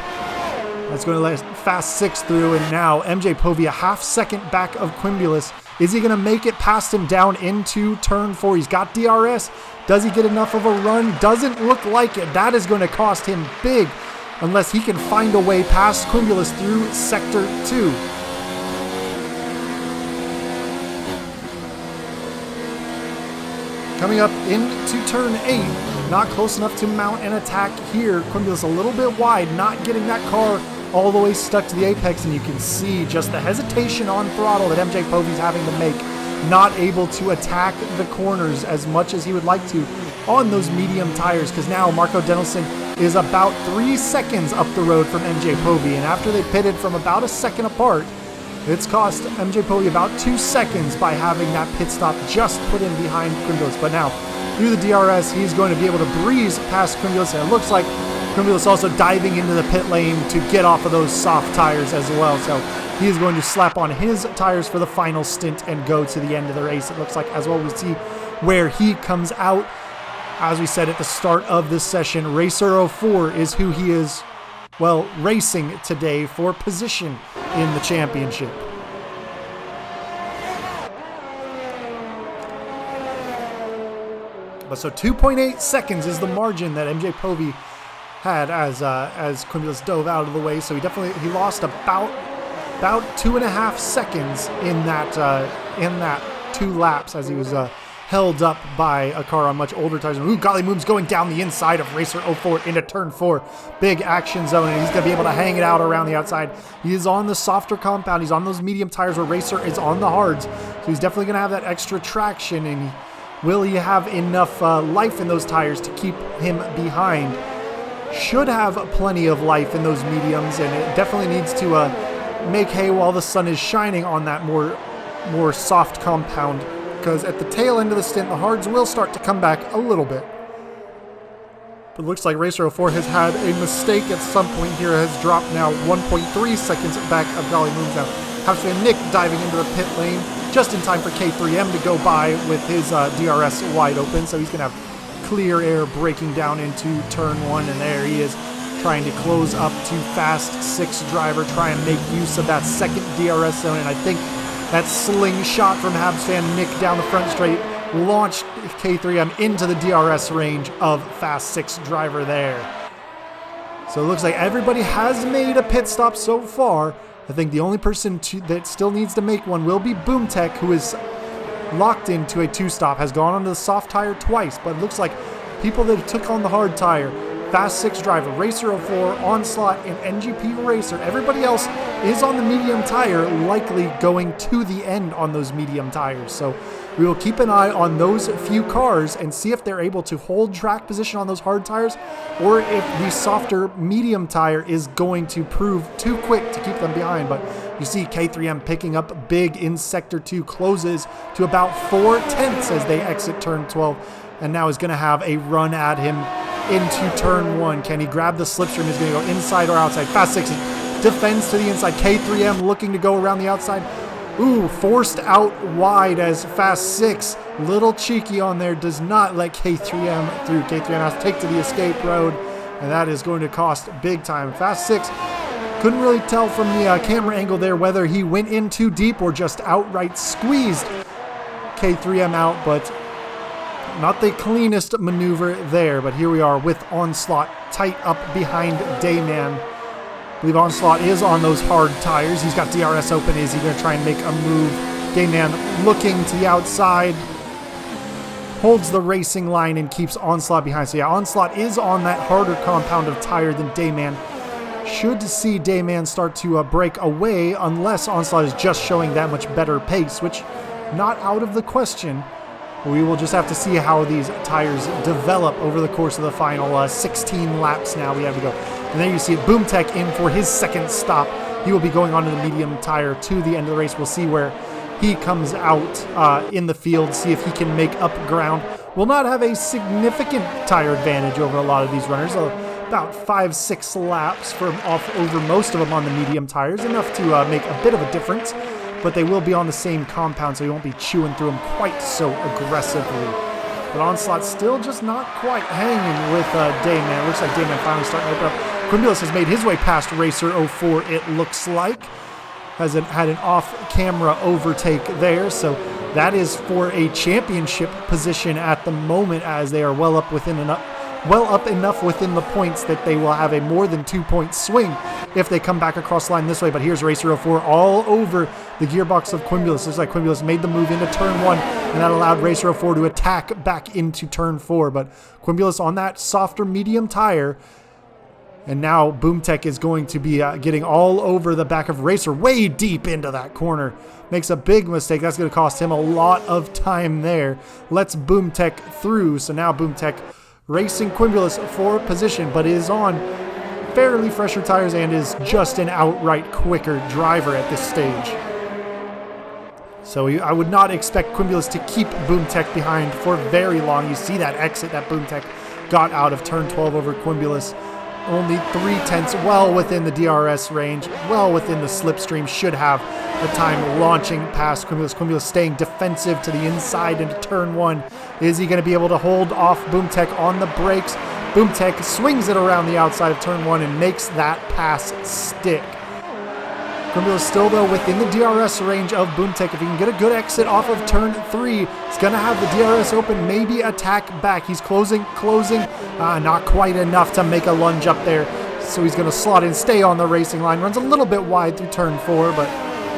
That's going to let Fast 6 through, and now MJ Povey a half second back of Quimulus. Is he going to make it past him down into turn 4? He's got DRS. Does he get enough of a run? Doesn't look like it. That is going to cost him big unless he can find a way past Quimulus through Sector 2. Coming up into turn 8, not close enough to mount an attack here. Quimulus a little bit wide, not getting that car all the way stuck to the apex, and you can see just the hesitation on throttle that MJ Povey's having to make. Not able to attack the corners as much as he would like to on those medium tires, because now Marco Denelson is about 3 seconds up the road from MJ Povey, and after they pitted from about a second apart, it's cost MJ Povey about 2 seconds by having that pit stop just put in behind Quimulus. But now through the DRS. He's going to be able to breeze past Quimulus, and it looks like Quimulus also diving into the pit lane to get off of those soft tires as well. So he is going to slap on his tires for the final stint and go to the end of the race, it looks like, as well. We'll see where he comes out. As we said at the start of this session, Racer 04 is who he is, well, racing today for position in the championship. But so 2.8 seconds is the margin that MJ Povey had as Quimulus dove out of the way. So he lost about 2.5 seconds in that 2 laps as he was held up by a car on much older tires. Ooh, golly moves going down the inside of Racer 04 into turn 4. Big action zone, and he's going to be able to hang it out around the outside. He is on the softer compound. He's on those medium tires where Racer is on the hards. So he's definitely going to have that extra traction, and will he have enough life in those tires to keep him behind? Should have plenty of life in those mediums, and it definitely needs to make hay while the sun is shining on that more soft compound, because at the tail end of the stint, the hards will start to come back a little bit. But it looks like Racer 04 has had a mistake at some point here, has dropped now 1.3 seconds back of Golly Moons now. Habsman Nick diving into the pit lane just in time for K3M to go by with his DRS wide open, so he's going to have clear air breaking down into turn 1, and there he is trying to close up to Fast 6 driver, try and make use of that second DRS zone, and I think that slingshot from Habs fan Nick down the front straight launched K3M into the DRS range of Fast 6 driver there. So it looks like everybody has made a pit stop so far. I think the only person that still needs to make one will be BoomTech, who is locked into a 2-stop, has gone onto the soft tire twice, but it looks like people that took on the hard tire, Fast 6 driver, Racer 04, Onslaught, and NGP Racer, everybody else is on the medium tire, likely going to the end on those medium tires. So we will keep an eye on those few cars and see if they're able to hold track position on those hard tires, or if the softer medium tire is going to prove too quick to keep them behind. But you see K3M picking up big in Sector 2, closes to about 4/10 as they exit turn 12, and now is going to have a run at him into turn 1. Can he grab the slipstream? He's going to go inside or outside. Fast 6 defends to the inside. K3M looking to go around the outside. Ooh, forced out wide as Fast 6, little cheeky on there, does not let K3M through. K3M has to take to the escape road, and that is going to cost big time. Fast 6 couldn't really tell from the camera angle there whether he went in too deep or just outright squeezed K3M out, but not the cleanest maneuver there. But here we are with Onslaught tight up behind Dayman. I believe Onslaught is on those hard tires. He's got DRS open. Is he going to try and make a move? Dayman looking to the outside, holds the racing line and keeps Onslaught behind. So yeah, Onslaught is on that harder compound of tire than Dayman. Should see Dayman start to break away unless Onslaught is just showing that much better pace, which not out of the question. We will just have to see how these tires develop over the course of the final 16 laps now we have to go. And then you see BoomTech in for his second stop. He will be going onto the medium tire to the end of the race. We'll see where he comes out in the field, see if he can make up ground. Will not have a significant tire advantage over a lot of these runners. About 5-6 laps over most of them on the medium tires, enough to make a bit of a difference. But they will be on the same compound, so he won't be chewing through them quite so aggressively. But Onslaught still just not quite hanging with Dayman. It looks like Dayman finally starting to open up. Quimulus has made his way past Racer 04, it looks like. Had an off-camera overtake there, so that is for a championship position at the moment, as they are well up enough within the points that they will have a more than 2-point swing if they come back across the line this way. But here's Racer 04 all over the gearbox of Quimulus. Looks like Quimulus made the move into turn 1, and that allowed Racer 04 to attack back into turn 4. But Quimulus on that softer medium tire, and now BoomTech is going to be getting all over the back of Racer, way deep into that corner. Makes a big mistake. That's going to cost him a lot of time there. Lets BoomTech through. So now BoomTech racing Quimulus for position, but is on fairly fresher tires and is just an outright quicker driver at this stage. So I would not expect Quimulus to keep Boomtech behind for very long. You see that exit that Boomtech got out of turn 12 over Quimulus. Only 3/10, well within the DRS range, well within the slipstream. Should have the time launching past Quimulus. Quimulus staying defensive to the inside into turn 1. Is he going to be able to hold off Boomtech on the brakes? Boomtech swings it around the outside of turn 1 and makes that pass stick. Quimulus still, though, within the DRS range of Boomtech. If he can get a good exit off of turn 3, he's going to have the DRS open, maybe attack back. He's closing, not quite enough to make a lunge up there. So he's going to slot in, stay on the racing line. Runs a little bit wide through turn 4, but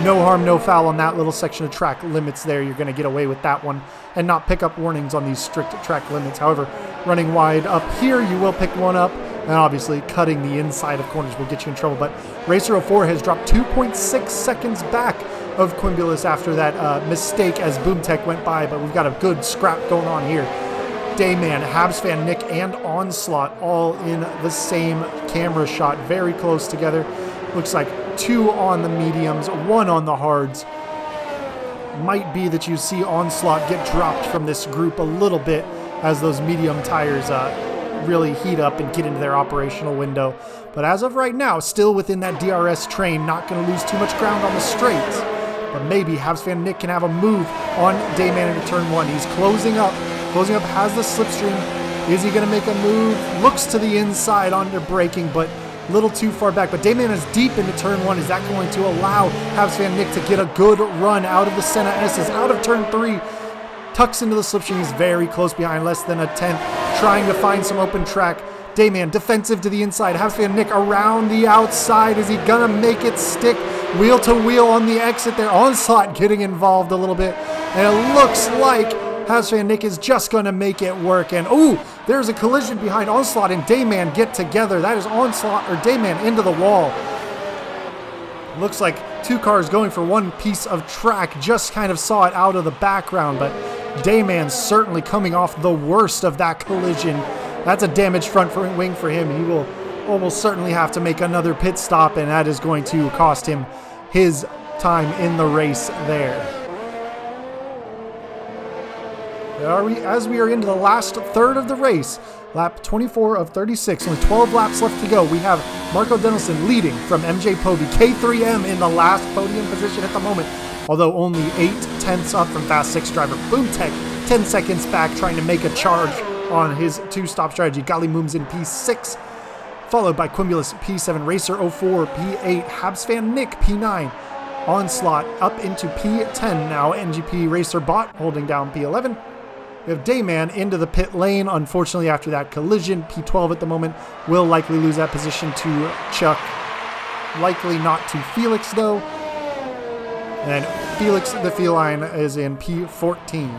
no harm, no foul on that little section of track limits there. You're going to get away with that one and not pick up warnings on these strict track limits. However, running wide up here, you will pick one up. And obviously, cutting the inside of corners will get you in trouble. But Racer 04 has dropped 2.6 seconds back of Quimulus after that mistake as Boomtech went by. But we've got a good scrap going on here. Dayman, Habs fan Nick, and Onslaught all in the same camera shot. Very close together. Looks like 2 on the mediums, 1 on the hards. Might be that you see Onslaught get dropped from this group a little bit as those medium tires really heat up and get into their operational window. But as of right now, still within that DRS train, not going to lose too much ground on the straights. But maybe Habs fan Nick can have a move on Dayman into turn 1. He's closing up, has the slipstream. Is he going to make a move? Looks to the inside under braking, but a little too far back. But Dayman is deep into turn 1. Is that going to allow Habs fan Nick to get a good run out of the Senna S's, out of turn 3? Tucks into the slipstream. He's very close behind, less than a tenth, trying to find some open track. Dayman defensive to the inside. Habs fan Nick around the outside. Is he gonna make it stick? Wheel to wheel on the exit there. Onslaught getting involved a little bit. And it looks like Habs fan Nick is just gonna make it work. And ooh, there's a collision behind. Onslaught and Dayman get together. That is Onslaught or Dayman into the wall. Looks like 2 cars going for one piece of track. Just kind of saw it out of the background, but Dayman certainly coming off the worst of that collision. That's a damaged front wing for him. He will almost certainly have to make another pit stop, and that is going to cost him his time in the race there. As we are into the last third of the race, lap 24 of 36, only 12 laps left to go. We have Marco Denelson leading from MJ Povey. K3M in the last podium position at the moment, although only 8/10 up from Fast 6 driver Boomtech, 10 seconds back, trying to make a charge on his 2-stop strategy. Gali Mooms in P6, followed by Quimulus P7, Racer 04 P8, Habs fan Nick P9, Onslaught up into P10 now, NGP Racer Bot holding down P11. We have Dayman into the pit lane, unfortunately after that collision. P12 at the moment, will likely lose that position to Chuck. Likely not to Felix though. And Felix the Feline is in P14.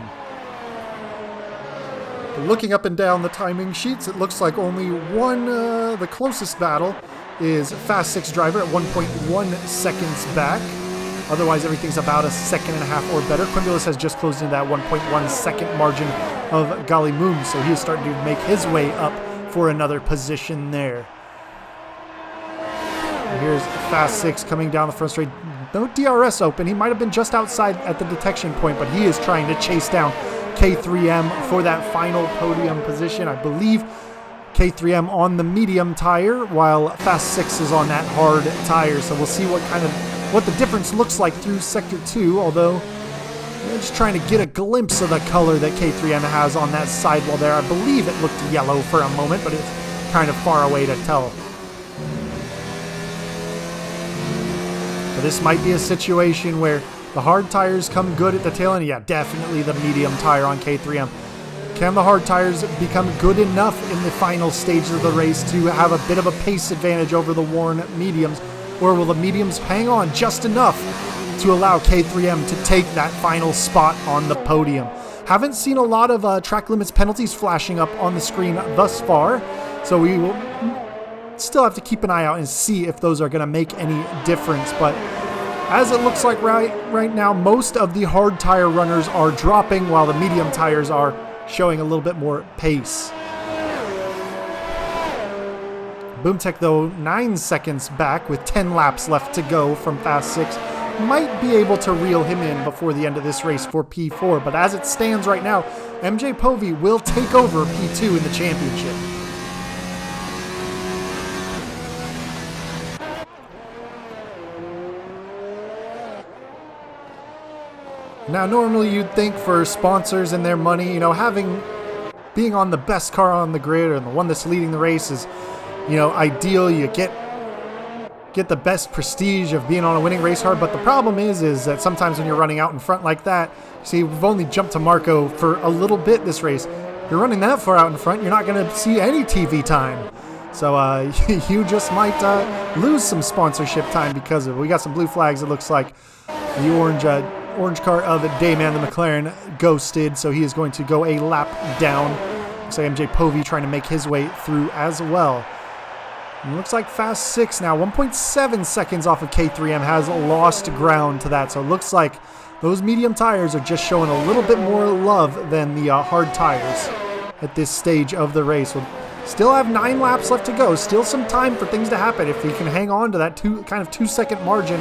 Looking up and down the timing sheets, it looks like only one, the closest battle is Fast 6 driver at 1.1 seconds back. Otherwise, everything's about a second and a half or better. Quimulus has just closed into that 1.1 second margin of Gali Moom, so he is starting to make his way up for another position there. And here's Fast 6 coming down the front straight. No DRS open. He might have been just outside at the detection point, but he is trying to chase down K3M for that final podium position. I believe K3M on the medium tire, while Fast 6 is on that hard tire. So we'll see what the difference looks like through Sector 2, although I'm just trying to get a glimpse of the color that K3M has on that sidewall there. I believe it looked yellow for a moment, but it's kind of far away to tell. But this might be a situation where the hard tires come good at the tail end. Yeah, definitely the medium tire on K3M. Can the hard tires become good enough in the final stages of the race to have a bit of a pace advantage over the worn mediums? Or will the mediums hang on just enough to allow K3M to take that final spot on the podium? Haven't seen a lot of track limits penalties flashing up on the screen thus far, so we will still have to keep an eye out and see if those are going to make any difference. But as it looks like right now, most of the hard tire runners are dropping while the medium tires are showing a little bit more pace. Boomtech, though, 9 seconds back with 10 laps left to go from Fast 6. might be able to reel him in before the end of this race for P4. But as it stands right now, MJ Povey will take over P2 in the championship. Now, normally you'd think for sponsors and their money, you know, being on the best car on the grid or the one that's leading the race is, you know, ideal. You get the best prestige of being on a winning race car. But the problem is that sometimes when you're running out in front like that, see, we've only jumped to Marco for a little bit this race. You're running that far out in front, you're not going to see any TV time. So you just might lose some sponsorship time because of it. We got some blue flags. It looks like the orange car of Dayman, the McLaren, ghosted, so he is going to go a lap down. Looks like MJ Povey trying to make his way through as well. And it looks like Fast 6 now, 1.7 seconds off of K3M, has lost ground to that. So it looks like those medium tires are just showing a little bit more love than the hard tires at this stage of the race. We'll still have 9 laps left to go. Still some time for things to happen. If he can hang on to that 2-second margin,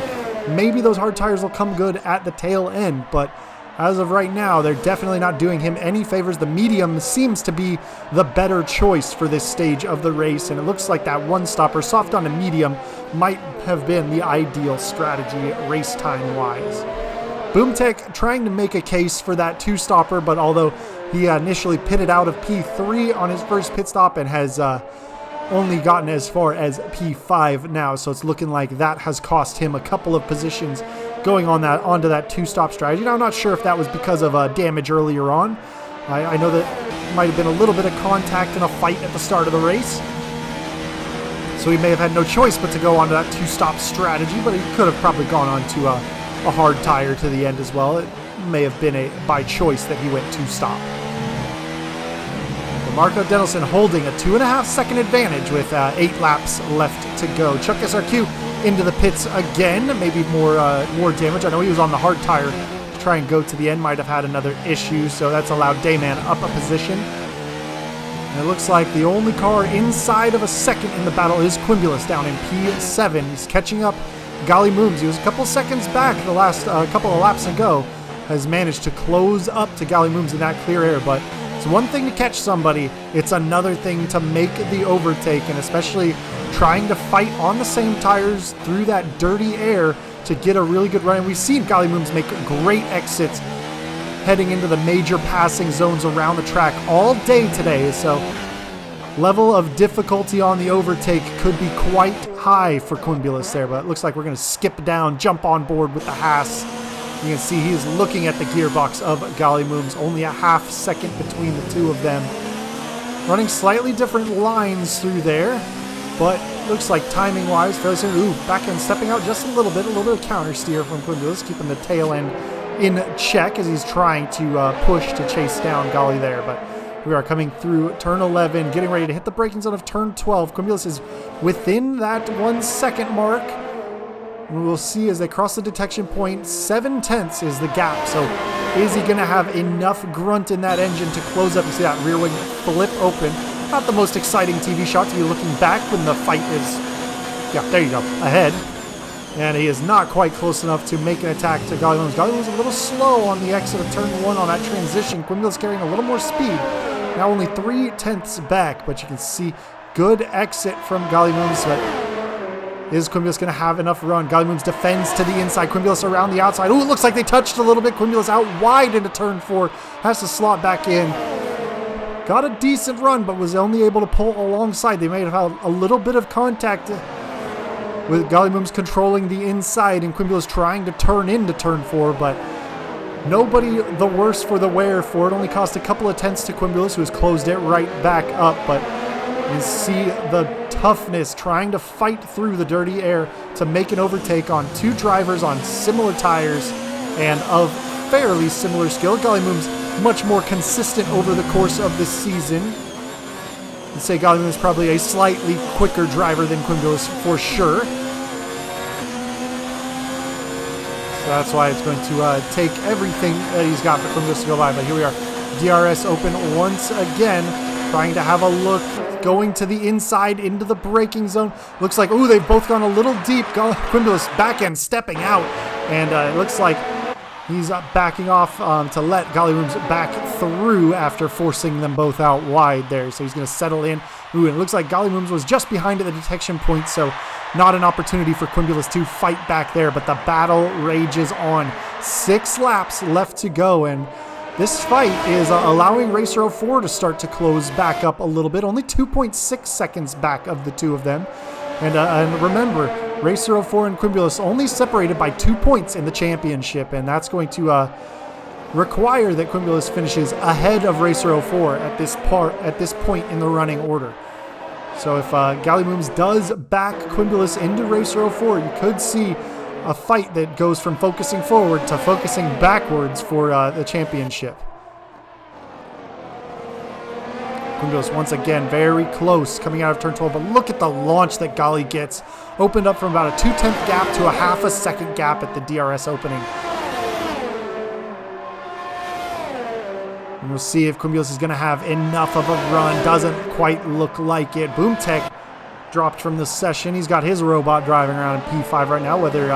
maybe those hard tires will come good at the tail end. But as of right now, they're definitely not doing him any favors. The medium seems to be the better choice for this stage of the race, and it looks like that one stopper, soft on a medium, might have been the ideal strategy race time-wise. Boomtech trying to make a case for that 2-stopper, but although he initially pitted out of P3 on his first pit stop and has only gotten as far as P5 now, so it's looking like that has cost him a couple of positions going onto that 2-stop strategy. Now, I'm not sure if that was because of damage earlier on. I know that might have been a little bit of contact and a fight at the start of the race, so he may have had no choice but to go onto that 2-stop strategy, but he could have probably gone on to a hard tire to the end as well. It may have been by choice that he went 2-stop. Marco Denelson holding a 2.5-second advantage with 8 laps left to go. Chuck SRQ into the pits again, maybe more damage. I know he was on the hard tire to try and go to the end, might have had another issue, so that's allowed Dayman up a position. And it looks like the only car inside of a second in the battle is Quimbulas down in P7. He's catching up Golly Mooms. He was a couple seconds back the last couple of laps ago, has managed to close up to Golly Mooms in that clear air, but it's one thing to catch somebody, it's another thing to make the overtake, and especially trying to fight on the same tires through that dirty air to get a really good run. And we've seen Golly Mooms make great exits heading into the major passing zones around the track all day today, so level of difficulty on the overtake could be quite high for Quimbulas there, but it looks like we're going to skip down, jump on board with the Haas. You can see he's looking at the gearbox of Golly Mooms, only a half second between the two of them. Running slightly different lines through there, but looks like timing-wise, fairly similar. Ooh, back end stepping out just a little bit of counter steer from Quimbulas, keeping the tail end in check as he's trying to push to chase down Golly there. But we are coming through turn 11, getting ready to hit the braking zone of turn 12. Quimbulas is within that 1 second mark. We will see as they cross the detection point, 7/10 is the gap. So is he going to have enough grunt in that engine to close up? You see that rear wing flip open. Not the most exciting TV shot to be looking back when the fight is, yeah, there you go, ahead. And he is not quite close enough to make an attack to Golly Mooms. Golly Mooms a little slow on the exit of turn 1 on that transition. Quimbulas carrying a little more speed. Now only 3/10 back, but you can see good exit from Golly Mooms. But is Quimbulas going to have enough run? Golly Mooms defends to the inside. Quimbulas around the outside. Ooh, it looks like they touched a little bit. Quimbulas out wide into turn 4. Has to slot back in. Got a decent run, but was only able to pull alongside. They may have had a little bit of contact with Golly Mooms controlling the inside and Quimbulas trying to turn into turn 4, but nobody the worse for the wear for it. Only cost a couple of tenths to Quimbulas, who has closed it right back up, but you see the toughness trying to fight through the dirty air to make an overtake on two drivers on similar tires and of fairly similar skill. Golly Mooms much more consistent over the course of this season. I'd say Golly Mooms probably a slightly quicker driver than Quimbulas for sure. So that's why it's going to take everything that he's got for Quimbulas to go by. But here we are, DRS open once again, trying to have a look, going to the inside into the braking zone. Looks like, ooh, they've both gone a little deep. Quimbulas back end stepping out. And it looks like he's backing off to let Gollywooms back through after forcing them both out wide there. So he's going to settle in. Ooh, and it looks like Gollywooms was just behind at the detection point, so not an opportunity for Quimulus to fight back there, but the battle rages on. 6 laps left to go, and this fight is allowing Racer 04 to start to close back up a little bit, only 2.6 seconds back of the two of them. And remember, Racer 04 and Quimulus only separated by 2 points in the championship, and that's going to require that Quimulus finishes ahead of Racer 04 at this point in the running order. So if Gollywooms does back Quimulus into Racer 04, you could see a fight that goes from focusing forward to focusing backwards for the championship. Quimulus once again very close coming out of turn 12, but look at the launch that Golly gets. Opened up from about a 2/10 gap to a half a second gap at the DRS opening. And we'll see if Quimulus is going to have enough of a run. Doesn't quite look like it. Boomtech dropped from the session. He's got his robot driving around in P5 right now, whether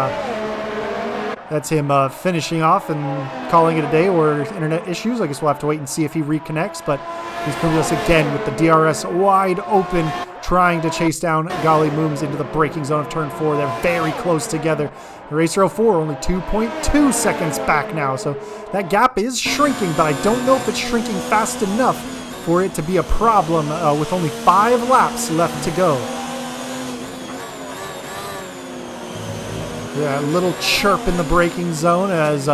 that's him finishing off and calling it a day or internet issues. I guess we'll have to wait and see if he reconnects, but here's Quimulus again with the DRS wide open, trying to chase down Gollywooms into the braking zone of turn 4. They're very close together. Racer 04 only 2.2 seconds back now, so that gap is shrinking, but I don't know if it's shrinking fast enough for it to be a problem with only 5 laps left to go. Yeah, a little chirp in the braking zone as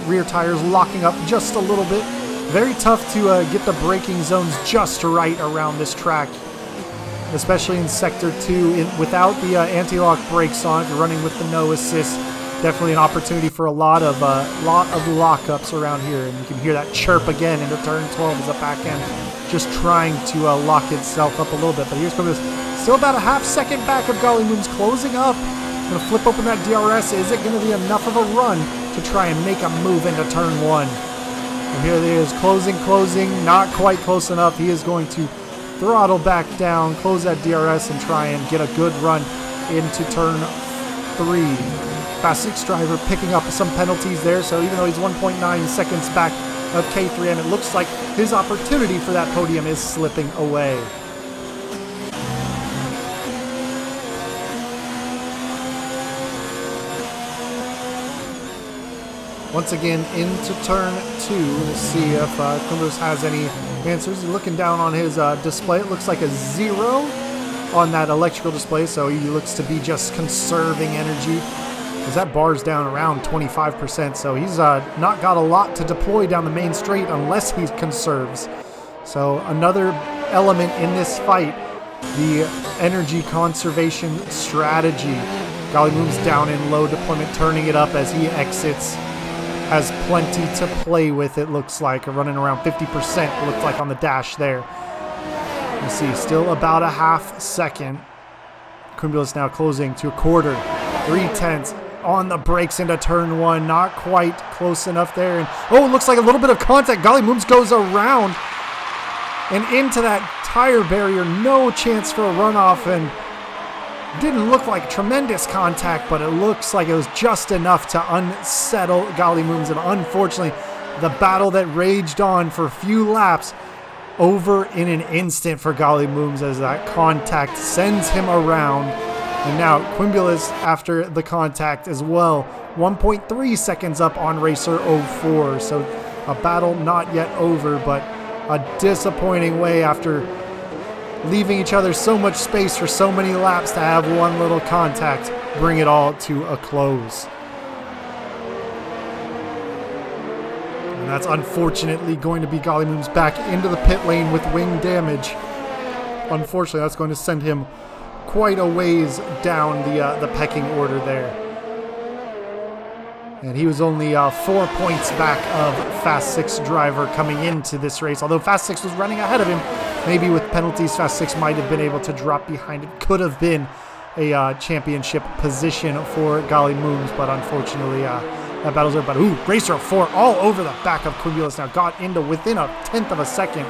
rear tires locking up just a little bit. Very tough to get the braking zones just right around this track, especially in Sector 2 without the anti-lock brakes on. If you're running with the no assist, definitely an opportunity for a lot of lockups around here. And you can hear that chirp again into turn 12 as the back end just trying to lock itself up a little bit. But here's Quimulus, still about a half second back of Gollywooms, closing up. Going to flip open that DRS. Is it going to be enough of a run to try and make a move into turn 1? And here it is, closing, not quite close enough. He is going to throttle back down, close that DRS, and try and get a good run into turn 3. Fast 6 driver picking up some penalties there, so even though he's 1.9 seconds back of K3M, it looks like his opportunity for that podium is slipping away. Once again into turn 2. We'll see if Quimulus has any answers. He's looking down on his display. It looks like a 0 on that electrical display, so he looks to be just conserving energy, as that bar's down around 25%, so he's not got a lot to deploy down the main straight unless he conserves. So another element in this fight, the energy conservation strategy. Gollywooms down in low deployment, turning it up as he exits. Has plenty to play with, it looks like. Running around 50%, looks like on the dash there. You see, still about a half second. Quimulus now closing to a quarter. 3/10 on the brakes into turn 1. Not quite close enough there. And oh, it looks like a little bit of contact. Gollywooms goes around and into that tire barrier. No chance for a runoff, and didn't look like tremendous contact, but it looks like it was just enough to unsettle Gollywooms. And unfortunately, the battle that raged on for a few laps over in an instant for Gollywooms as that contact sends him around. And now Quimulus after the contact as well. 1.3 seconds up on Racer 04. So a battle not yet over, but a disappointing way after leaving each other so much space for so many laps to have one little contact bring it all to a close. And that's unfortunately going to be Gollywooms back into the pit lane with wing damage. Unfortunately, that's going to send him quite a ways down the pecking order there. And he was only 4 points back of Fast 6 driver coming into this race. Although Fast 6 was running ahead of him, maybe with penalties, Fast 6 might have been able to drop behind. It could have been a championship position for Gollywooms, but unfortunately that battle's over. But ooh, Racer 4 all over the back of Quimulus now. Got into within a 1/10 of a second.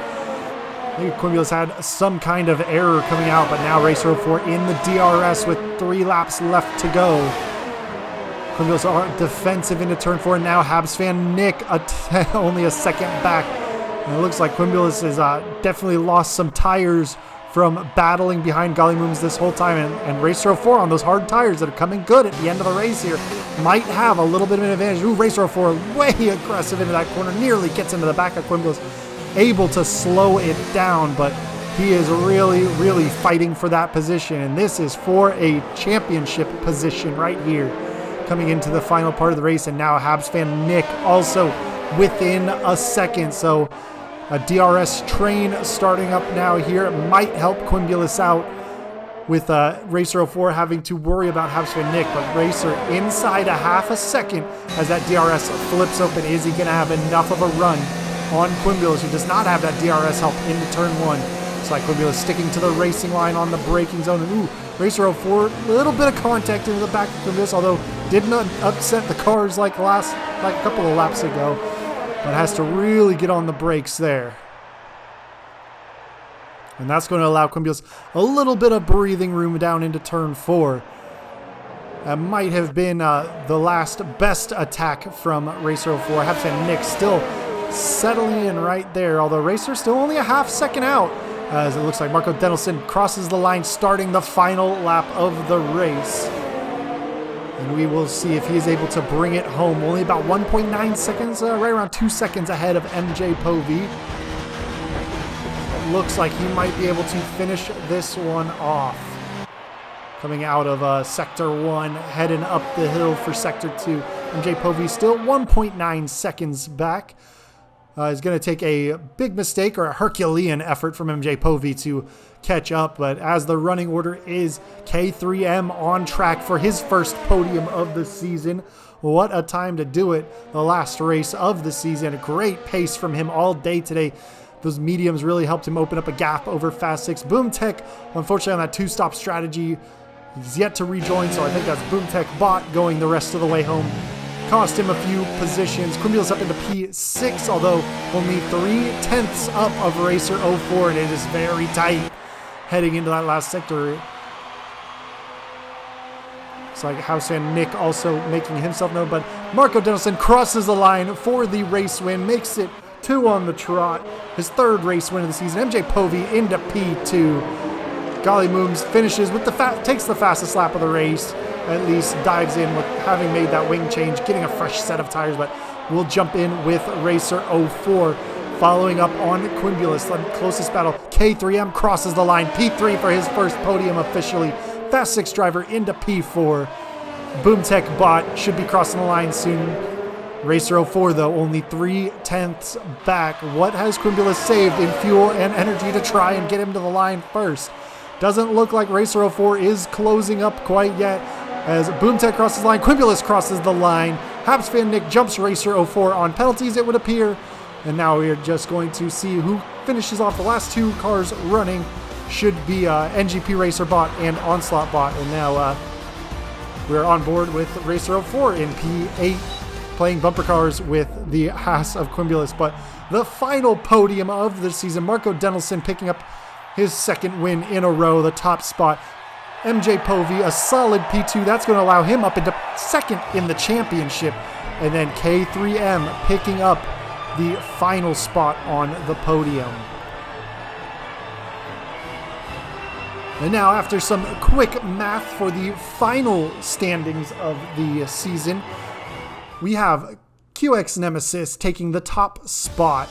Maybe Quimulus had some kind of error coming out, but now Racer 4 in the DRS with 3 laps left to go. Quimbulis are defensive into turn 4. Now Habs fan Nick only a second back. And it looks like Quimbulis has definitely lost some tires from battling behind Gollymooms this whole time. And Racer 04 on those hard tires that are coming good at the end of the race here might have a little bit of an advantage. Ooh, Racer 04 way aggressive into that corner. Nearly gets into the back of Quimbulis. Able to slow it down, but he is really, really fighting for that position. And this is for a championship position right here. Coming into the final part of the race. And now Habs fan Nick also within a second. So a DRS train starting up now here. It might help Quimbulis out with Racer 04 having to worry about Habs fan Nick, but Racer inside a half a second as that DRS flips open. Is he going to have enough of a run on Quimbulis, who does not have that DRS help into turn 1? It's like Quimbulis sticking to the racing line on the braking zone. And ooh, Racer 04, a little bit of contact into the back of Quimbulis, although did not upset the cars like a couple of laps ago. But has to really get on the brakes there. And that's going to allow Quimbulis a little bit of breathing room down into turn 4. That might have been the last best attack from Racer 04. Habs fan Nick still settling in right there, although Racer still only a half second out, as it looks like Marco Denelson crosses the line starting the final lap of the race. And we will see if he is able to bring it home. Only about 1.9 seconds, right around 2 seconds ahead of MJ Povey. Looks like he might be able to finish this one off. Coming out of Sector 1, heading up the hill for Sector 2. MJ Povey still 1.9 seconds back. Is going to take a big mistake or a Herculean effort from MJ Povey to catch up. But as the running order is K3M on track for his first podium of the season. What a time to do it. The last race of the season. A great pace from him all day today. Those mediums really helped him open up a gap over Fast 6. Boom Tech, unfortunately on that two-stop strategy, he's yet to rejoin. So I think that's Boom Tech bot going the rest of the way home. Cost him a few positions. Quimbulis up into P6, although only 3/10 up of Racer 04, and it is very tight heading into that last sector. It's like House and Nick also making himself known, but Marco Denelson crosses the line for the race win, makes it 2 on the trot, his 3rd race win of the season. MJ Povey into P2. Gollymooms finishes with takes the fastest lap of the race. At least dives in with having made that wing change, getting a fresh set of tires, but we'll jump in with Racer 04. Following up on Quimbulis, the closest battle. K3M crosses the line. P3 for his first podium officially. Fast 6 driver into P4. Boom Tech bot should be crossing the line soon. Racer 04, though, only 3/10 back. What has Quimbulis saved in fuel and energy to try and get him to the line first? Doesn't look like Racer 04 is closing up quite yet. As Boom Tech crosses the line, Quimbulis crosses the line. Habs fan Nick jumps Racer 04 on penalties, it would appear. And now we are just going to see who finishes off the last 2 cars running. Should be NGP Racer bot and Onslaught bot. And now we're on board with Racer 04 in P8, playing bumper cars with the Haas of Quimbulis. But the final podium of the season, Marco Denelson picking up his 2nd win in a row, the top spot. MJ Povey, a solid P2. That's going to allow him up into 2nd in the championship. And then K3M picking up the final spot on the podium. And now, after some quick math for the final standings of the season, we have QX Nemesis taking the top spot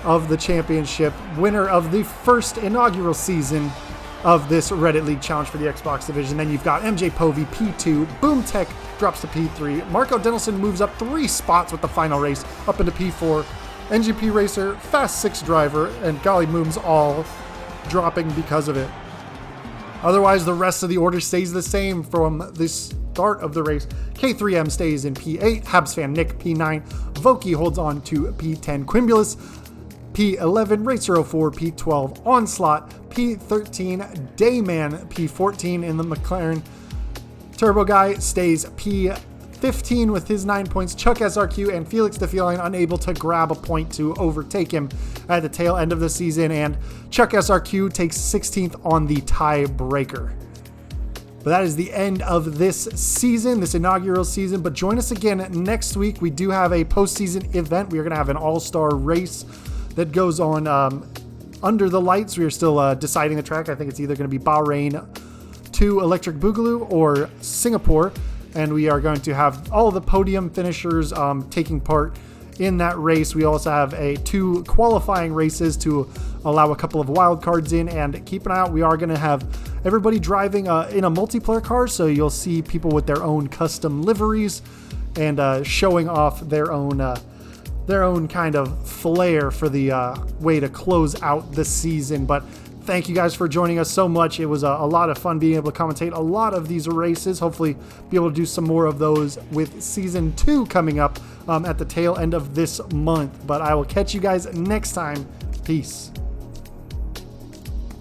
of the championship, winner of the first inaugural season of this Reddit League Challenge for the Xbox division. Then you've got MJ Povey P2, Boom Tech drops to P3, Marco Denelson moves up 3 spots with the final race, up into P4, NGP Racer, Fast 6 driver, and Gollymooms all dropping because of it. Otherwise, the rest of the order stays the same from the start of the race. K3M stays in P8, Habs fan Nick P9, Voki holds on to P10, Quimbulis P11, Racer 04 P12, Onslaught P13, Dayman P14 in the McLaren. Turbo Guy stays P15 with his 9 points. Chuck SRQ and Felix the Feline unable to grab a point to overtake him at the tail end of the season, and Chuck SRQ takes 16th on the tiebreaker. But that is the end of this season, this inaugural season. But join us again next week. We do have a postseason event. We are going to have an all-star race that goes on under the lights. We are still deciding the track. I think it's either going to be Bahrain to Electric Boogaloo or Singapore. And we are going to have all the podium finishers taking part in that race. We also have 2 qualifying races to allow a couple of wild cards in, and keep an eye out. We are going to have everybody driving in a multiplayer car, so you'll see people with their own custom liveries and showing off their own kind of flair for the way to close out the season. But thank you guys for joining us so much. It was a lot of fun being able to commentate a lot of these races. Hopefully be able to do some more of those with season 2 coming up at the tail end of this month. But I will catch you guys next time. Peace.